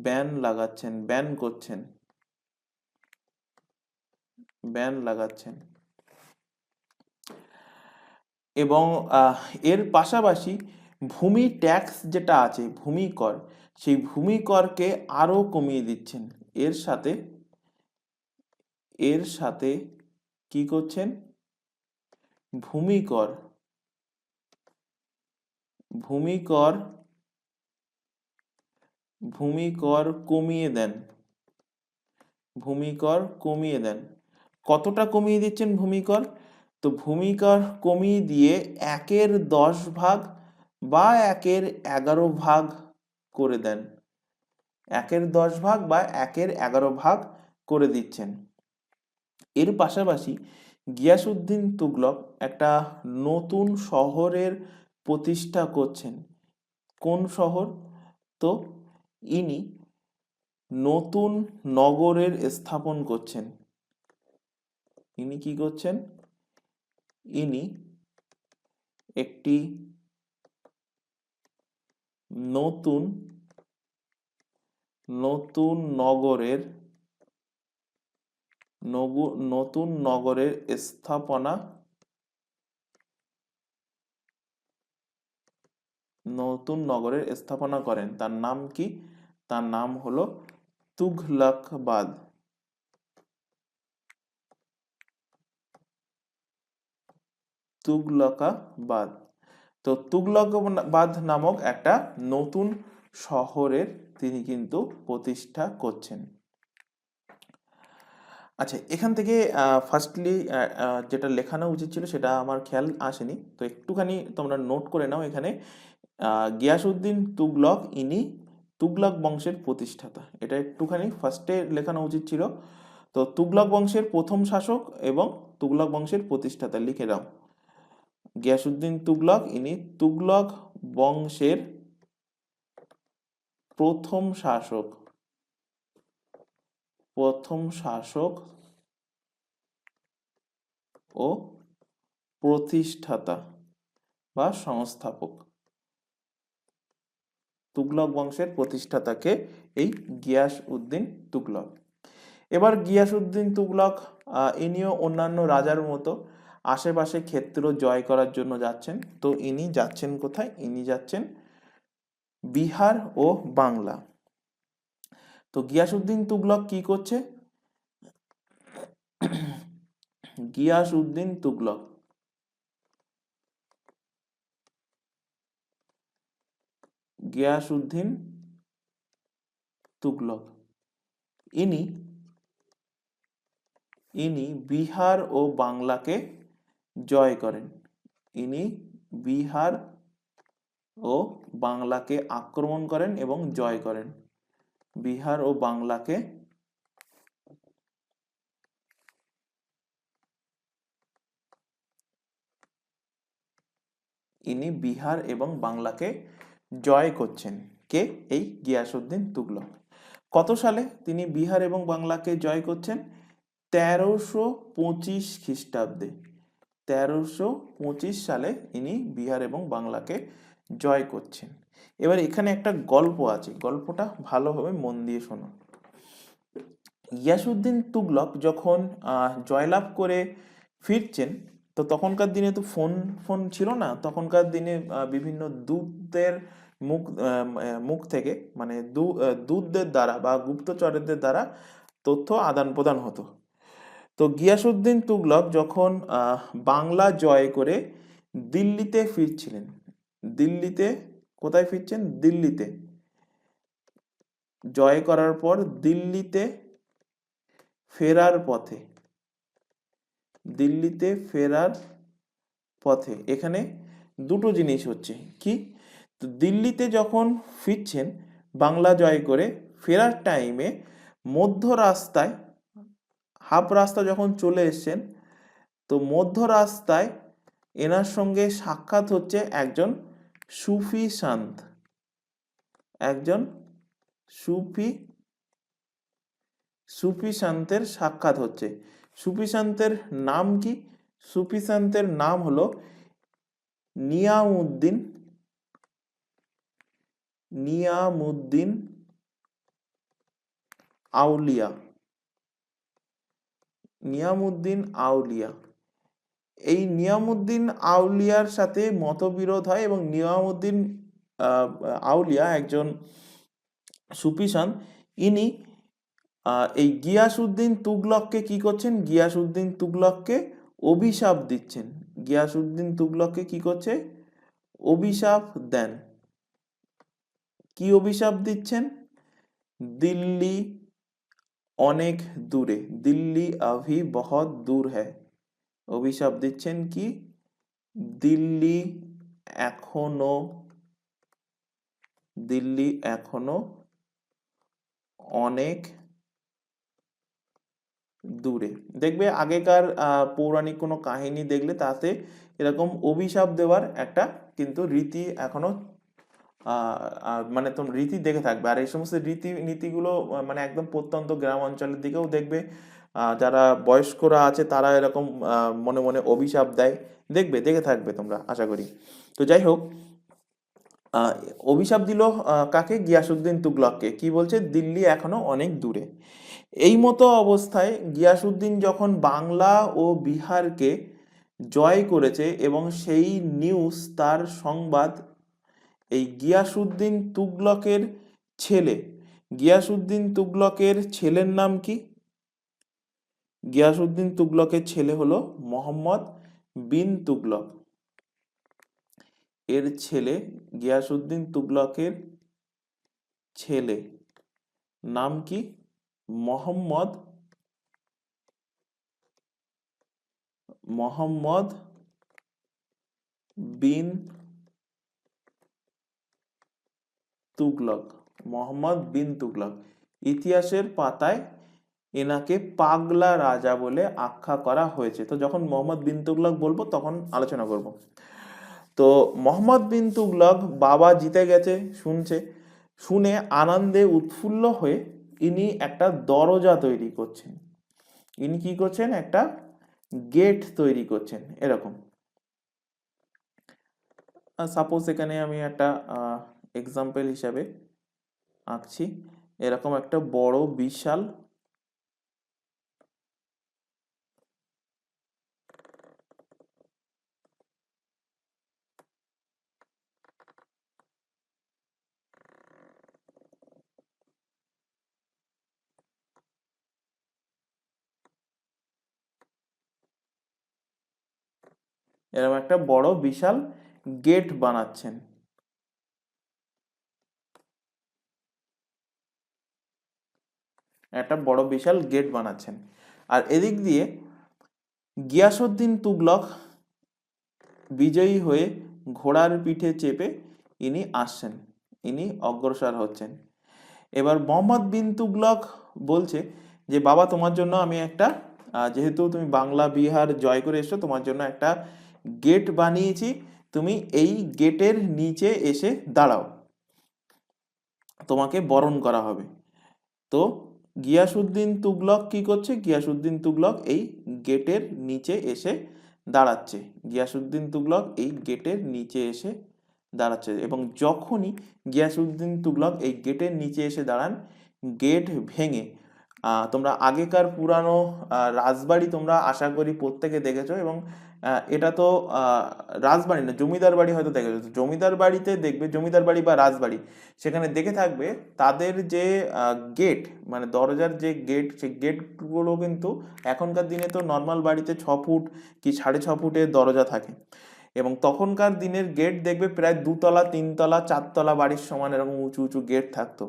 ব্যান লাগাচ্ছেন, ব্যান লাগাচ্ছেন। এবং এর পাশাপাশি ভূমি ট্যাক্স যেটা আছে, ভূমি কর, সেই ভূমি করকে আরো কমিয়ে দিচ্ছেন। এর সাথে কি করছেন? ভূমি কর কমিয়ে দেন। কতটা কমিয়ে দিচ্ছেন ভূমি কর? তো ভূমি কর কমিয়ে দিয়ে 1/10 বা 1/11 করে দেন। 1/10 বা 1/11 করে দিচ্ছেন। এর পাশাপাশি গিয়াসউদ্দিন তুগলক একটা নতুন শহরের প্রতিষ্ঠা করছেন। কোন শহর? তো ইনি নতুন নগরের স্থাপন করছেন। ইনি কি করছেন? ইনি একটি নতুন নগরের স্থাপনা করেন। তার নাম কি? তার নাম হলো তুঘলকাবাদ। তো তুঘলকাবাদ নামক একটা নতুন শহরের তিনি কিন্তু প্রতিষ্ঠা করছেন। আচ্ছা, এখান থেকে ফার্স্টলি যেটা লেখানো উচিত ছিল সেটা আমার খেয়াল আসেনি, তো একটুখানি তোমরা নোট করে নাও। এখানে গিয়াসউদ্দিন তুগলক ইনি তুগলক বংশের প্রতিষ্ঠাতা, এটা একটুখানি ফার্স্টে লেখানো উচিত ছিল। তো তুগলক বংশের প্রথম শাসক এবং তুগলক বংশের প্রতিষ্ঠাতা লিখে দাও। গিয়াসউদ্দিন তুগলক ইনি তুগলক বংশের প্রথম শাসক ও প্রতিষ্ঠাতা বা সংস্থাপক। তুগলক বংশের প্রতিষ্ঠাতাকে এই গিয়াসউদ্দিন তুগলক। এবার গিয়াসউদ্দিন তুগলক ইনিও অন্যান্য রাজার মতো আশেপাশে ক্ষেত্র জয় করার জন্য যাচ্ছেন। তো ইনি যাচ্ছেন কোথায়? ইনি যাচ্ছেন বিহার ও বাংলা। তো গিয়াসউদ্দিন তুগলক কি করছে? গিয়াসউদ্দিন তুগলক ইনি বিহার ও বাংলাকে জয় করেন। ইনি বিহার ও বাংলাকে আক্রমণ করেন এবং জয় করেন। বিহার ও বাংলাকে ইনি বিহার এবং বাংলাকে জয় করছেন। কে? এই গিয়াসউদ্দিন তুগলক। কত সালে তিনি বিহার এবং বাংলাকে জয় করছেন? 1325 খ্রিস্টাব্দে। 1325 সালে ইনি বিহার এবং বাংলাকে জয় করছেন। এবার এখানে একটা গল্প আছে, গল্পটা ভালোভাবে মন দিয়ে শোনো। গিয়াসুদ্দিন তুগলক যখন জয়লাভ করে ফিরছেন, তো তখনকার দিনে তো ফোন ফোন ছিল না, তখনকার দিনে বিভিন্ন দূতদের মুখ থেকে, মানে দূতদের দ্বারা বা গুপ্তচরদের দ্বারা তথ্য আদান প্রদান হতো। তো গিয়াসুদ্দিন তুগলক যখন বাংলা জয় করে দিল্লিতে ফিরছিলেন, দিল্লিতে, কোথায় ফিরছেন? দিল্লিতে। জয় করার পর দিল্লিতে ফেরার পথে, দিল্লিতে ফেরার পথে এখানে দুটো জিনিস হচ্ছে কি, তো দিল্লিতে যখন ফিরছেন বাংলা জয় করে, ফেরার টাইমে মধ্য রাস্তায়, হাফ রাস্তা যখন চলে এসছেন, তো মধ্য রাস্তায় এনার সঙ্গে সাক্ষাৎ হচ্ছে একজন সুফি সান্ত, একজন সুফি সুফি সান্তের সাক্ষাৎ হচ্ছে। সুফি সান্তের নাম কি? সুফি সান্তের নাম হলো নিয়ামুদ্দিন, নিয়ামুদ্দিন আউলিয়া, নিয়ামুদ্দিন আউলিয়া। এই নিয়ামুদ্দিন আউলিয়ার সাথে মতবিরোধ হয় এবং নিয়ামুদ্দিন আউলিয়া একজন সুফি সান্ত, ইনি এই গিয়াসুদ্দিন তুগলককে কি করছেন? গিয়াসুদ্দিন তুগলককে অভিশাপ দিচ্ছেন। গিয়াসুদ্দিন তুগলককে কি করছে? অভিশাপ দেন। কি অভিশাপ দিচ্ছেন? দিল্লি অনেক দূরে, দিল্লি আভি বহুত দূর হ্যায়। অভিশাপ দিচ্ছেন কি? দিল্লি এখনো, দিল্লি এখনো অনেক দূরে। দেখবে আগেকার পৌরাণিক কোনো কাহিনী দেখলে তাতে এরকম অভিশাপ দেওয়ার একটা কিন্তু রীতি এখনো মানে তোমরা রীতি দেখে থাকবে। আর এই সমস্ত রীতি নীতিগুলো মানে একদম প্রত্যন্ত গ্রাম অঞ্চলের দিকেও দেখবে যারা বয়স্করা আছে তারা এরকম মনে মনে অভিশাপ দেয়, দেখবে, দেখে থাকবে তোমরা আশা করি। তো যাই হোক, অভিশাপ দিল কাকে? গিয়াসুদ্দিন তুগলককে। কি বলছে? দিল্লি এখনো অনেক দূরে। এই মতো অবস্থায় গিয়াসুদ্দিন যখন বাংলা ও বিহারকে জয় করেছে এবং সেই নিউজ, তার সংবাদ এই গিয়াসুদ্দিন তুগলকের ছেলে, গিয়াসুদ্দিন তুগলকের ছেলের নাম কি? গিয়াসুদ্দিন তুগলকের ছেলে হলো মোহাম্মদ বিন তুগলক। এর ছেলে, গিয়াসুদ্দিন তুগলকের ছেলে নাম কি? মোহাম্মদ, মোহাম্মদ বিন তুগলক, মোহাম্মদ বিন তুগলক। ইতিহাসের পাতায় এনাকে পাগলা রাজা বলে আখ্যা করা হয়েছে। তো যখন মোহাম্মদ বিন তুগলক বলবো তখন আলোচনা করব। তো মোহাম্মদ বিন তুগলক বাবা জিতে গেছে শুনছে, শুনে আনন্দে উৎফুল্ল হয়ে ইনি একটা দরজা তৈরি করছেন। ইনি কি করছেন? একটা গেট তৈরি করছেন এরকম। সাপোজ এখানে আমি একটা এক্সাম্পল হিসাবে আঁকছি, এরকম একটা বড় বিশাল এরকম একটা বড় বিশাল গেট বানাচ্ছেন। একটা বড় বিশাল গেট বানাচ্ছেন। আর এদিক দিয়ে গিয়াসুদ্দিন তুগলক বিজয়ী হয়ে ঘোড়ার পিঠে চেপে ইনি আসছেন, ইনি অগ্রসর হচ্ছেন। এবার মোহাম্মদ বিন তুগলক বলছে যে বাবা তোমার জন্য আমি একটা, যেহেতু তুমি বাংলা বিহার জয় করে এসছো, তোমার জন্য একটা গেট বানিয়েছি, তুমি এই গেটের নিচে এসে দাঁড়াও, তোমাকে বরণ করা হবে। তো গিয়াসুদ্দিন তুগলক কি করছে? গিয়াসুদ্দিন তুগলক এই গেটের নিচে এসে দাঁড়াচ্ছে। গিয়াসুদ্দিন তুগলক এই গেটের নিচে এসে দাঁড়াচ্ছে, এবং যখনই গিয়াসউদ্দিন তুগলক এই গেটের নিচে এসে দাঁড়ান, গেট ভেঙে তোমরা আগেকার পুরানো রাজবাড়ি তোমরা আশা করি প্রত্যেকে দেখেছো, এবং এটা তো রাজবাড়ি না, জমিদার বাড়ি হয়তো দেখেছো। তো জমিদার বাড়িতে দেখবে, জমিদার বাড়ি বা রাজবাড়ি, সেখানে দেখে থাকবে তাদের যে গেট, মানে দরজার যে গেট, সেই গেটগুলো কিন্তু এখনকার দিনে তো নর্মাল বাড়িতে 6 ফুট কি 6.5 ফুটের দরজা থাকে, এবং তখনকার দিনের গেট দেখবে প্রায় 2 তলা 3 তলা 4 তলা বাড়ির সমান এরকম উঁচু উঁচু গেট থাকতো।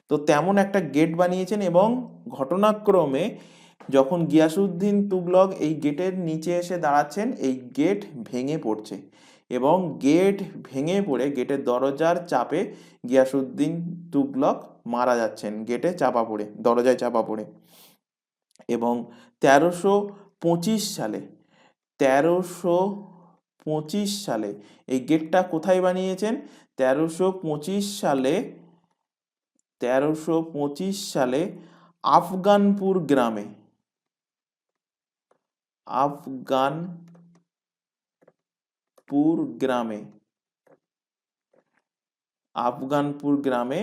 তো তেমন একটা গেট বানিয়েছেন, এবং ঘটনাক্রমে যখন গিয়াসউদ্দিন তুগলক এই গেটের নিচে এসে দাঁড়াচ্ছেন, এই গেট ভেঙে পড়ছে, এবং গেট ভেঙে পড়ে গেটের দরজার চাপে গিয়াসউদ্দিন তুগলক মারা যাচ্ছেন, গেটে চাপা পড়ে, দরজায় চাপা পড়ে। এবং 1325 সালে, 1325 সালে এই গেটটা কোথায় বানিয়েছেন? 1325 সালে, 1325 সালে আফগানপুর গ্রামে, আফগানপুর গ্রামে, আফগানপুর গ্রামে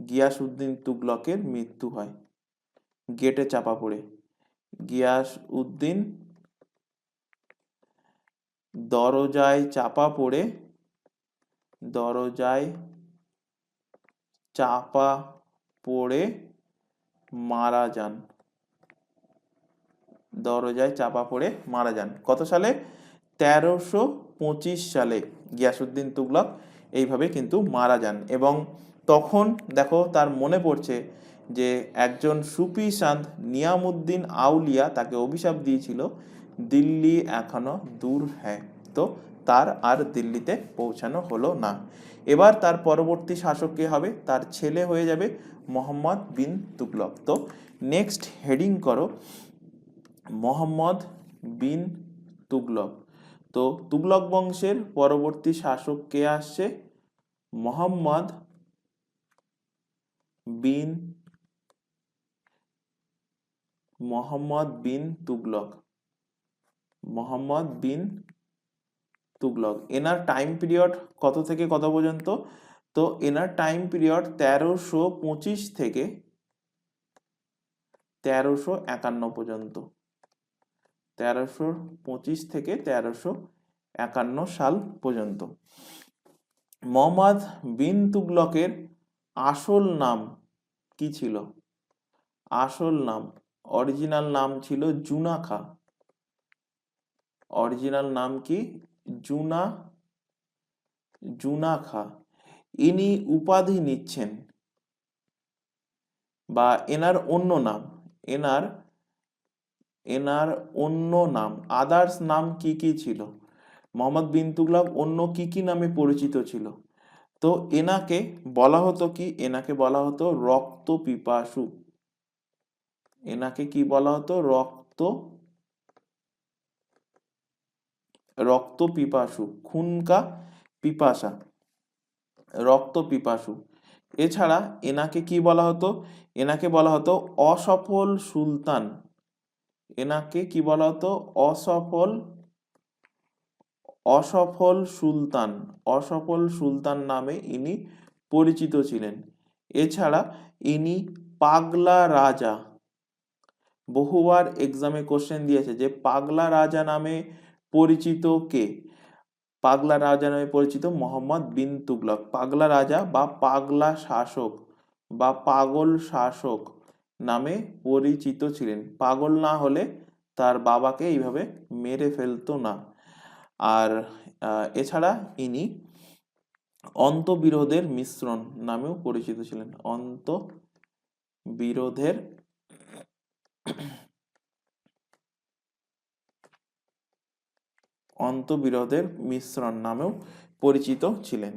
গিয়াসউদ্দিন তুগলকের মৃত্যু হয় গেটে চাপা পড়ে। গিয়াসউদ্দিন দরজায় চাপা পড়ে, দরজায় চাপা পড়ে মারা যান, দরজায় চাপা পড়ে মারা যান। কত সালে? 1325 সালে গিয়াসউদ্দিন তুগলক এইভাবে কিন্তু মারা যান। এবং তখন দেখো তার মনে পড়ছে যে একজন সুফি সান্ত নিয়ামুদ্দিন আউলিয়া তাকে অভিশাপ দিয়েছিল, দিল্লি এখনো দূর হ্যায়। তো তার আর দিল্লিতে পৌঁছানো হলো না। এবার তার পরবর্তী শাসক কে হবে? তার ছেলে হয়ে যাবে মোহাম্মদ বিন তুগলক। তো নেক্সট হেডিং করো মোহাম্মদ বিন তুগলক। তো তুগলক বংশের পরবর্তী শাসক কে আসছে? মোহাম্মদ বিন তুগলক, মোহাম্মদ বিন তুগলক। এনার টাইম পিরিয়ড কত থেকে কত পর্যন্ত? তো এনার টাইম পিরিয়ড 1325 থেকে 1351 পর্যন্ত, 1325 থেকে 1351 সাল পর্যন্ত। মোহাম্মদ বিন তুগলকের আসল নাম কি ছিল? আসল নাম, অরিজিনাল নাম ছিল জুনা খাঁ। অরিজিনাল নাম কি? জুনা খাঁ। ইনি উপাধি নিচ্ছেন, বা এনার অন্য নাম, এনার অন্য নাম, আদার্স নাম কি কি ছিল? মোহাম্মদ বিন তুগলক অন্য কি কি নামে পরিচিত ছিল? তো এনাকে বলা হতো কি? এনাকে বলা হতো রক্ত পিপাসু। এনাকে কি বলা হতো? রক্ত পিপাসু, খুন কা পিপাসা, রক্ত পিপাসু। এছাড়া এনাকে কি বলা হতো? এনাকে বলা হতো অসফল সুলতান। এনাকে কি বলা হতো? অসফল সুলতান, অসফল সুলতান নামে ইনি পরিচিত ছিলেন। এছাড়া ইনি পাগলা রাজা, বহুবার এক্সামে কোশ্চেন দিয়েছে যে পাগলা রাজা নামে পরিচিত কে? পাগলা রাজা নামে পরিচিত মোহাম্মদ বিন তুগলক। পাগলা রাজা বা পাগলা শাসক বা পাগল শাসক নামে পরিচিত ছিলেন। পাগল না হলে তার বাবাকে এইভাবে মেরে ফেলতো না। আর এছাড়া ইনি অন্তবিরোধের মিশ্রণ নামেও পরিচিত ছিলেন। অন্তবিরোধের মিশ্রণ নামেও পরিচিত ছিলেন।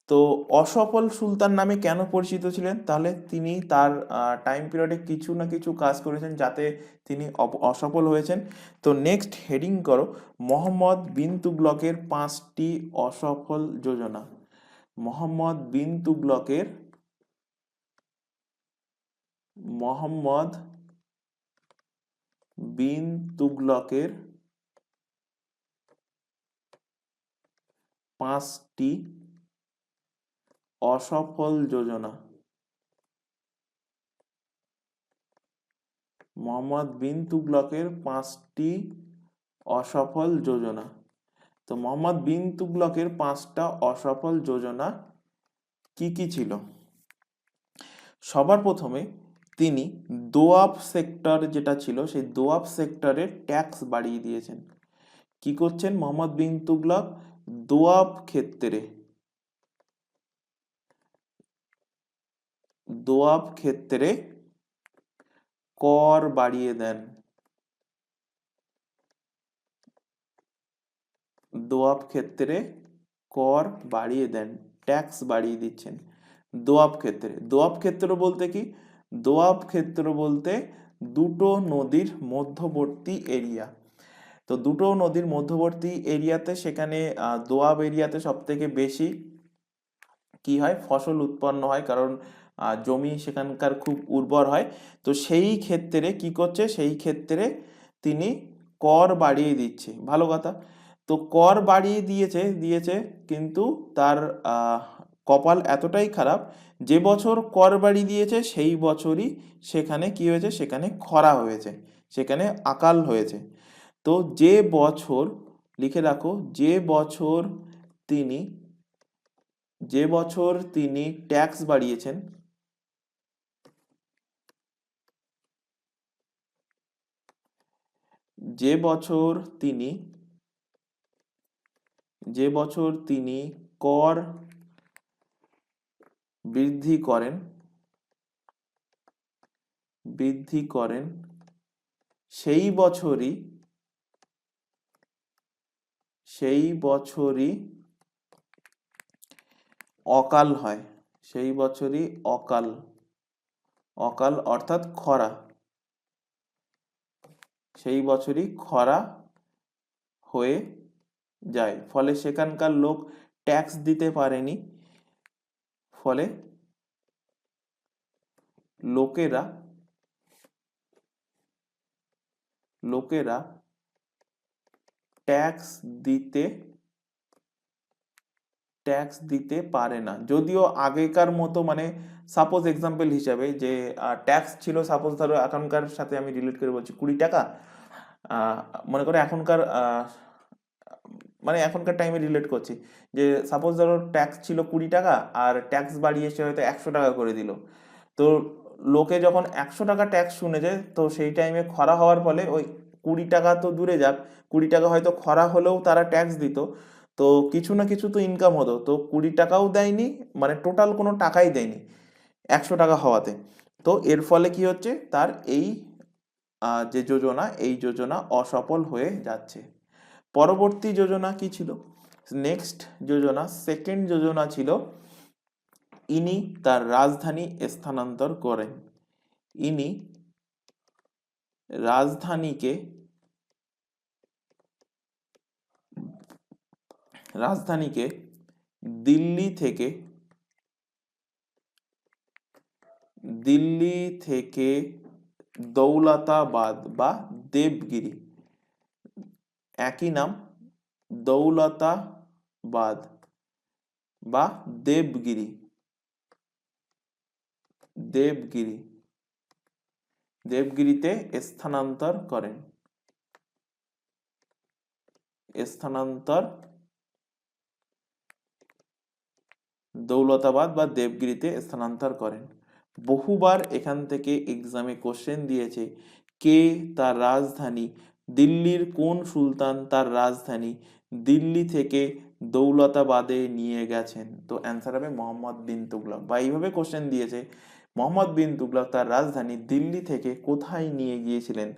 তো অসফল সুলতান নামে কেন পরিচিত ছিলেন? তাহলে তিনি তার টাইম পিরিয়ডে কিছু না কিছু কাজ করেছেন যাতে তিনি অসফল হয়েছেন। তো নেক্সট হেডিং করো মোহাম্মদ বিন তুগলকের 5টি অসফল যোজনা। মোহাম্মদ বিন তুগলকের 5টি অসফল যোজনা। মোহাম্মদ বিন তুগলকের 5টি অসফল যোজনা। তো মোহাম্মদ বিন তুগলকের 5টা অসফল যোজনা কি কি ছিল? সবার প্রথমে তিনি দোয়াব সেক্টর যেটা ছিল সেই দোয়াব সেক্টরে ট্যাক্স বাড়িয়ে দিয়েছেন। কি করছেন মোহাম্মদ বিন তুগলক? দোয়াব ক্ষেত্রে কর বাড়িয়ে দেন। দোয়াব ক্ষেত্রে কর বাড়িয়ে দেন, ট্যাক্স বাড়িয়ে দিচ্ছেন দোয়াব ক্ষেত্রে। দোয়াব ক্ষেত্র বলতে কি? দোয়াব ক্ষেত্র বলতে দুটো নদীর মধ্যবর্তী এরিয়া। তো দুটো নদীর মধ্যবর্তী এরিয়াতে, সেখানে দোয়াব এরিয়াতে সব থেকে বেশি কি হয়, ফসল উৎপন্ন হয়, কারণ জমি সেখানকার খুব উর্বর হয়। তো সেই ক্ষেত্রে কি করছে? সেই ক্ষেত্রে তিনি কর বাড়িয়ে দিচ্ছে। ভালো কথা। তো কর বাড়িয়ে দিয়েছে কিন্তু তার কপাল এতটাই খারাপ, যে বছর কর বাড়িয়ে দিয়েছে সেই বছরই সেখানে কি হয়েছে? সেখানে খরা হয়েছে, সেখানে আকাল হয়েছে। তো যে বছর, লিখে রাখো, যে বছর তিনি ট্যাক্স বাড়িয়েছেন, যে বছর তিনি কর বৃদ্ধি করেন সেই বছরই অকাল হয়। সেই বছরই অকাল অর্থাৎ খরা, সেই বছরই খরা হয়ে যায়। ফলে সেখানকার লোক ট্যাক্স দিতে পারেনি। ফলে লোকেরা ট্যাক্স দিতে পারে না। যদিও আগেকার মতো, মানে সাপোজ এক্সাম্পল হিসাবে, যে ট্যাক্স ছিল, সাপোজ ধরো এখনকার সাথে আমি রিলেট করে বলছি 20 টাকা, মনে করো এখনকার মানে এখনকার টাইমে রিলেট করছি, যে সাপোজ ধরো ট্যাক্স ছিল 20 টাকা, আর ট্যাক্স বাড়িয়ে সে হয়তো 100 টাকা করে দিল। তো লোকে যখন 100 টাকা ট্যাক্স শুনেছে, তো সেই টাইমে খরা হওয়ার ফলে ওই 20 টাকা তো দূরে যাক, 20 টাকা হয়তো খরা হলেও তারা ট্যাক্স দিত, তো কিছু না কিছু তো ইনকাম হতো। তো 20 টাকাও দেয়নি, মানে টোটাল কোনো টাকাই দেয়নি 100 টাকা হওয়াতে। তো এর ফলে কি হচ্ছে, তার এই যে যোজনা, এই যোজনা অসফল হয়ে যাচ্ছে। পরবর্তী যোজনা কি ছিল? নেক্সট যোজনা, সেকেন্ড যোজনা ছিল, ইনি তার রাজধানী স্থানান্তর করেন। ইনি রাজধানীকে দিল্লি থেকে দৌলতাবাদ বা দেবগিরি, একই নাম, দৌলতাবাদ বা দেবগিরিতে স্থানান্তর করেন। দৌলতাবাদ বা দেবগিরিতে স্থানান্তর করেন। বহুবার এখান থেকে এক্সামে কোশ্চেন দিয়েছে, কে তার রাজধানী, দিল্লির কোন সুলতান তার রাজধানী দিল্লি থেকে দৌলতাবাদে নিয়ে গেছেন? তো অ্যান্সার হবে মোহাম্মদ বিন তুগলক। বা এইভাবে কোশ্চেন দিয়েছে, মোহাম্মদ বিন তুগলক তার রাজধানী দিল্লি থেকে কোথায় নিয়ে গিয়েছিলেন?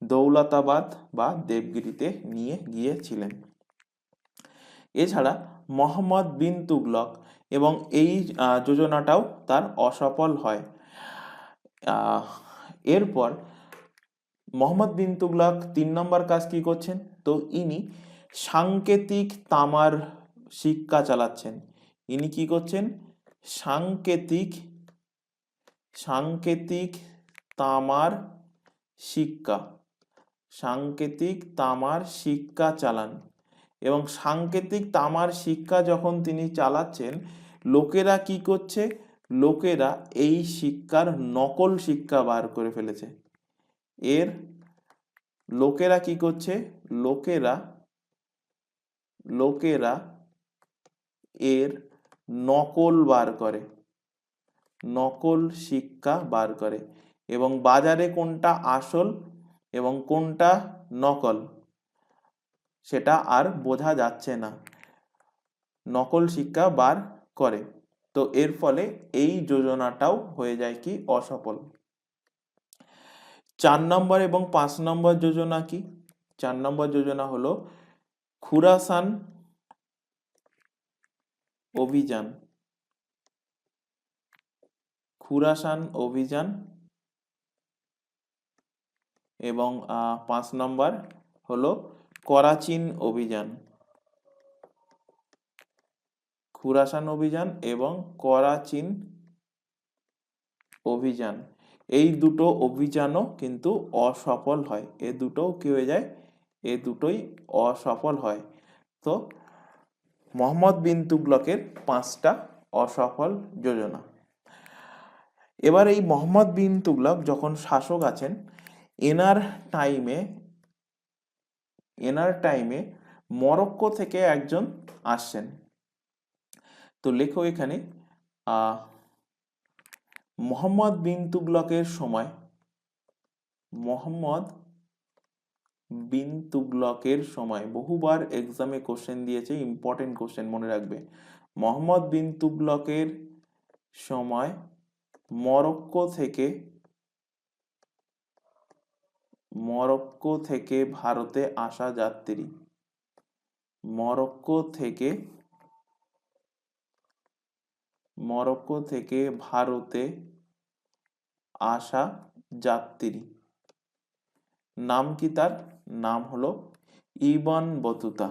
দৌলতাবাদ বা দেবগিরিতে নিয়ে গিয়েছিলেন। এছাড়া মোহাম্মদ বিন তুগলক এবং এই যোজনাটাও তার অসফল হয়। এরপর মোহাম্মদ বিন তুগলক 3 নম্বর কাজ কি করছেন? তো ইনি সাংকেতিক তামার শিক্ষা চালাচ্ছেন। ইনি কি করছেন? সাংকেতিক তামার শিক্ষা চালান। এবং সাংকেতিক তামার শিক্ষা যখন তিনি চালাচ্ছেন, লোকেরা কি করছে? লোকেরা এই শিক্ষার নকল শিক্ষা বার করে ফেলেছে। এর লোকেরা কি করছে? লোকেরা লোকেরা এর নকল বার করে, নকল শিক্ষা বার করে, এবং বাজারে কোনটা আসল এবং কোনটা নকল সেটা আর বোঝা যাচ্ছে না, নকল শিক্ষা বার করে। তো এর ফলে এই যোজনাটাও হয়ে যায় কি? অসফল। 4 নম্বর এবং 5 নম্বর যোজনা কি? 4 নম্বর যোজনা হলো খুরাসান অভিযান। খুরাসান অভিযান এবং 5 নম্বর হলো করাচিন অভিযান। খুরাসান অভিযান এবং করাচিন অভিযান, এই দুটো অভিযানও কিন্তু অসফল হয়। এ দুটোও কি হয়ে যায়? এ দুটোই অসফল হয়। তো মোহাম্মদ বিন তুগলকের 5টা অসফল যোজনা। এবার এই মোহাম্মদ বিন তুগলক যখন শাসক আছেন, এনার টাইমে মরক্কো থেকে একজন আসছেন। তো লেখো এখানে মোহাম্মদ বিন তুগলকের সময়, মোহাম্মদ বিন তুগলকের সময়, বহুবার এক্সামে কোশ্চেন দিয়েছে, ইম্পর্টেন্ট কোশ্চেন মনে রাখবে। মোহাম্মদ বিন তুগলকের সময় মরক্কো থেকে ভারতে আসা যাত্রী, মরক্কো থেকে ভারতে আসা যাত্রী নাম কি? তার নাম হলো ইবন বতুতা।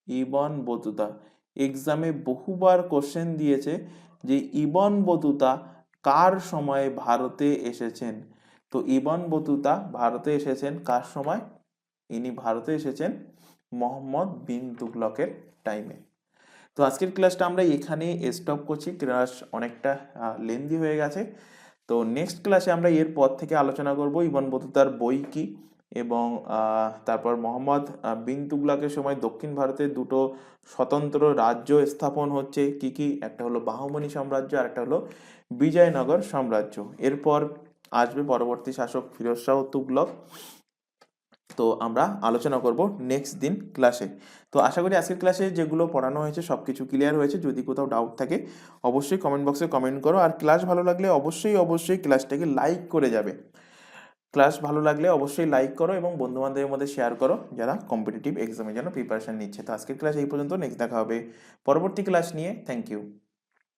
ইবন বতুতা এক্সামে বহুবার কোশ্চেন দিয়েছে যে ইবন বতুতা কার সময় ভারতে এসেছেন। তো ইবন বতুতা ভারতে এসেছেন কার সময়? ইনি ভারতে এসেছেন মোহাম্মদ বিন তুগলকের টাইমে। তো আজকের ক্লাসটা আমরা এখানে স্টপ করছি, ক্লাস অনেকটা লেন্দি হয়ে গেছে। তো নেক্সট ক্লাসে আমরা এর পর থেকে আলোচনা করব ইবন বতুতার বই কি, এবং তারপর মোহাম্মদ বিন তুগলকের সময় দক্ষিণ ভারতে দুটো স্বতন্ত্র রাজ্য স্থাপন হচ্ছে কি কি, একটা হলো বাহমনি সাম্রাজ্য আর একটা হলো বিজয়নগর সাম্রাজ্য। এরপর আসবে পরবর্তী শাসক ফিরোজ শাহ তুগলক। তো আমরা আলোচনা করব নেক্সট দিন ক্লাসে। তো আশা করি আজকের ক্লাসে যেগুলো পড়ানো হয়েছে সব কিছু ক্লিয়ার হয়েছে। যদি কোথাও ডাউট থাকে অবশ্যই কমেন্ট বক্সে কমেন্ট করো, আর ক্লাস ভালো লাগলে অবশ্যই ক্লাসটাকে লাইক করে যাবে। ক্লাস ভালো লাগলে অবশ্যই লাইক করো এবং বন্ধুবান্ধবের মধ্যে শেয়ার করো যারা কম্পিটিটিভ এক্সামের জন্য প্রিপারেশন নিচ্ছে। তো আজকের ক্লাস এই পর্যন্ত, নেক্সট দেখা হবে পরবর্তী ক্লাস নিয়ে। Thank you.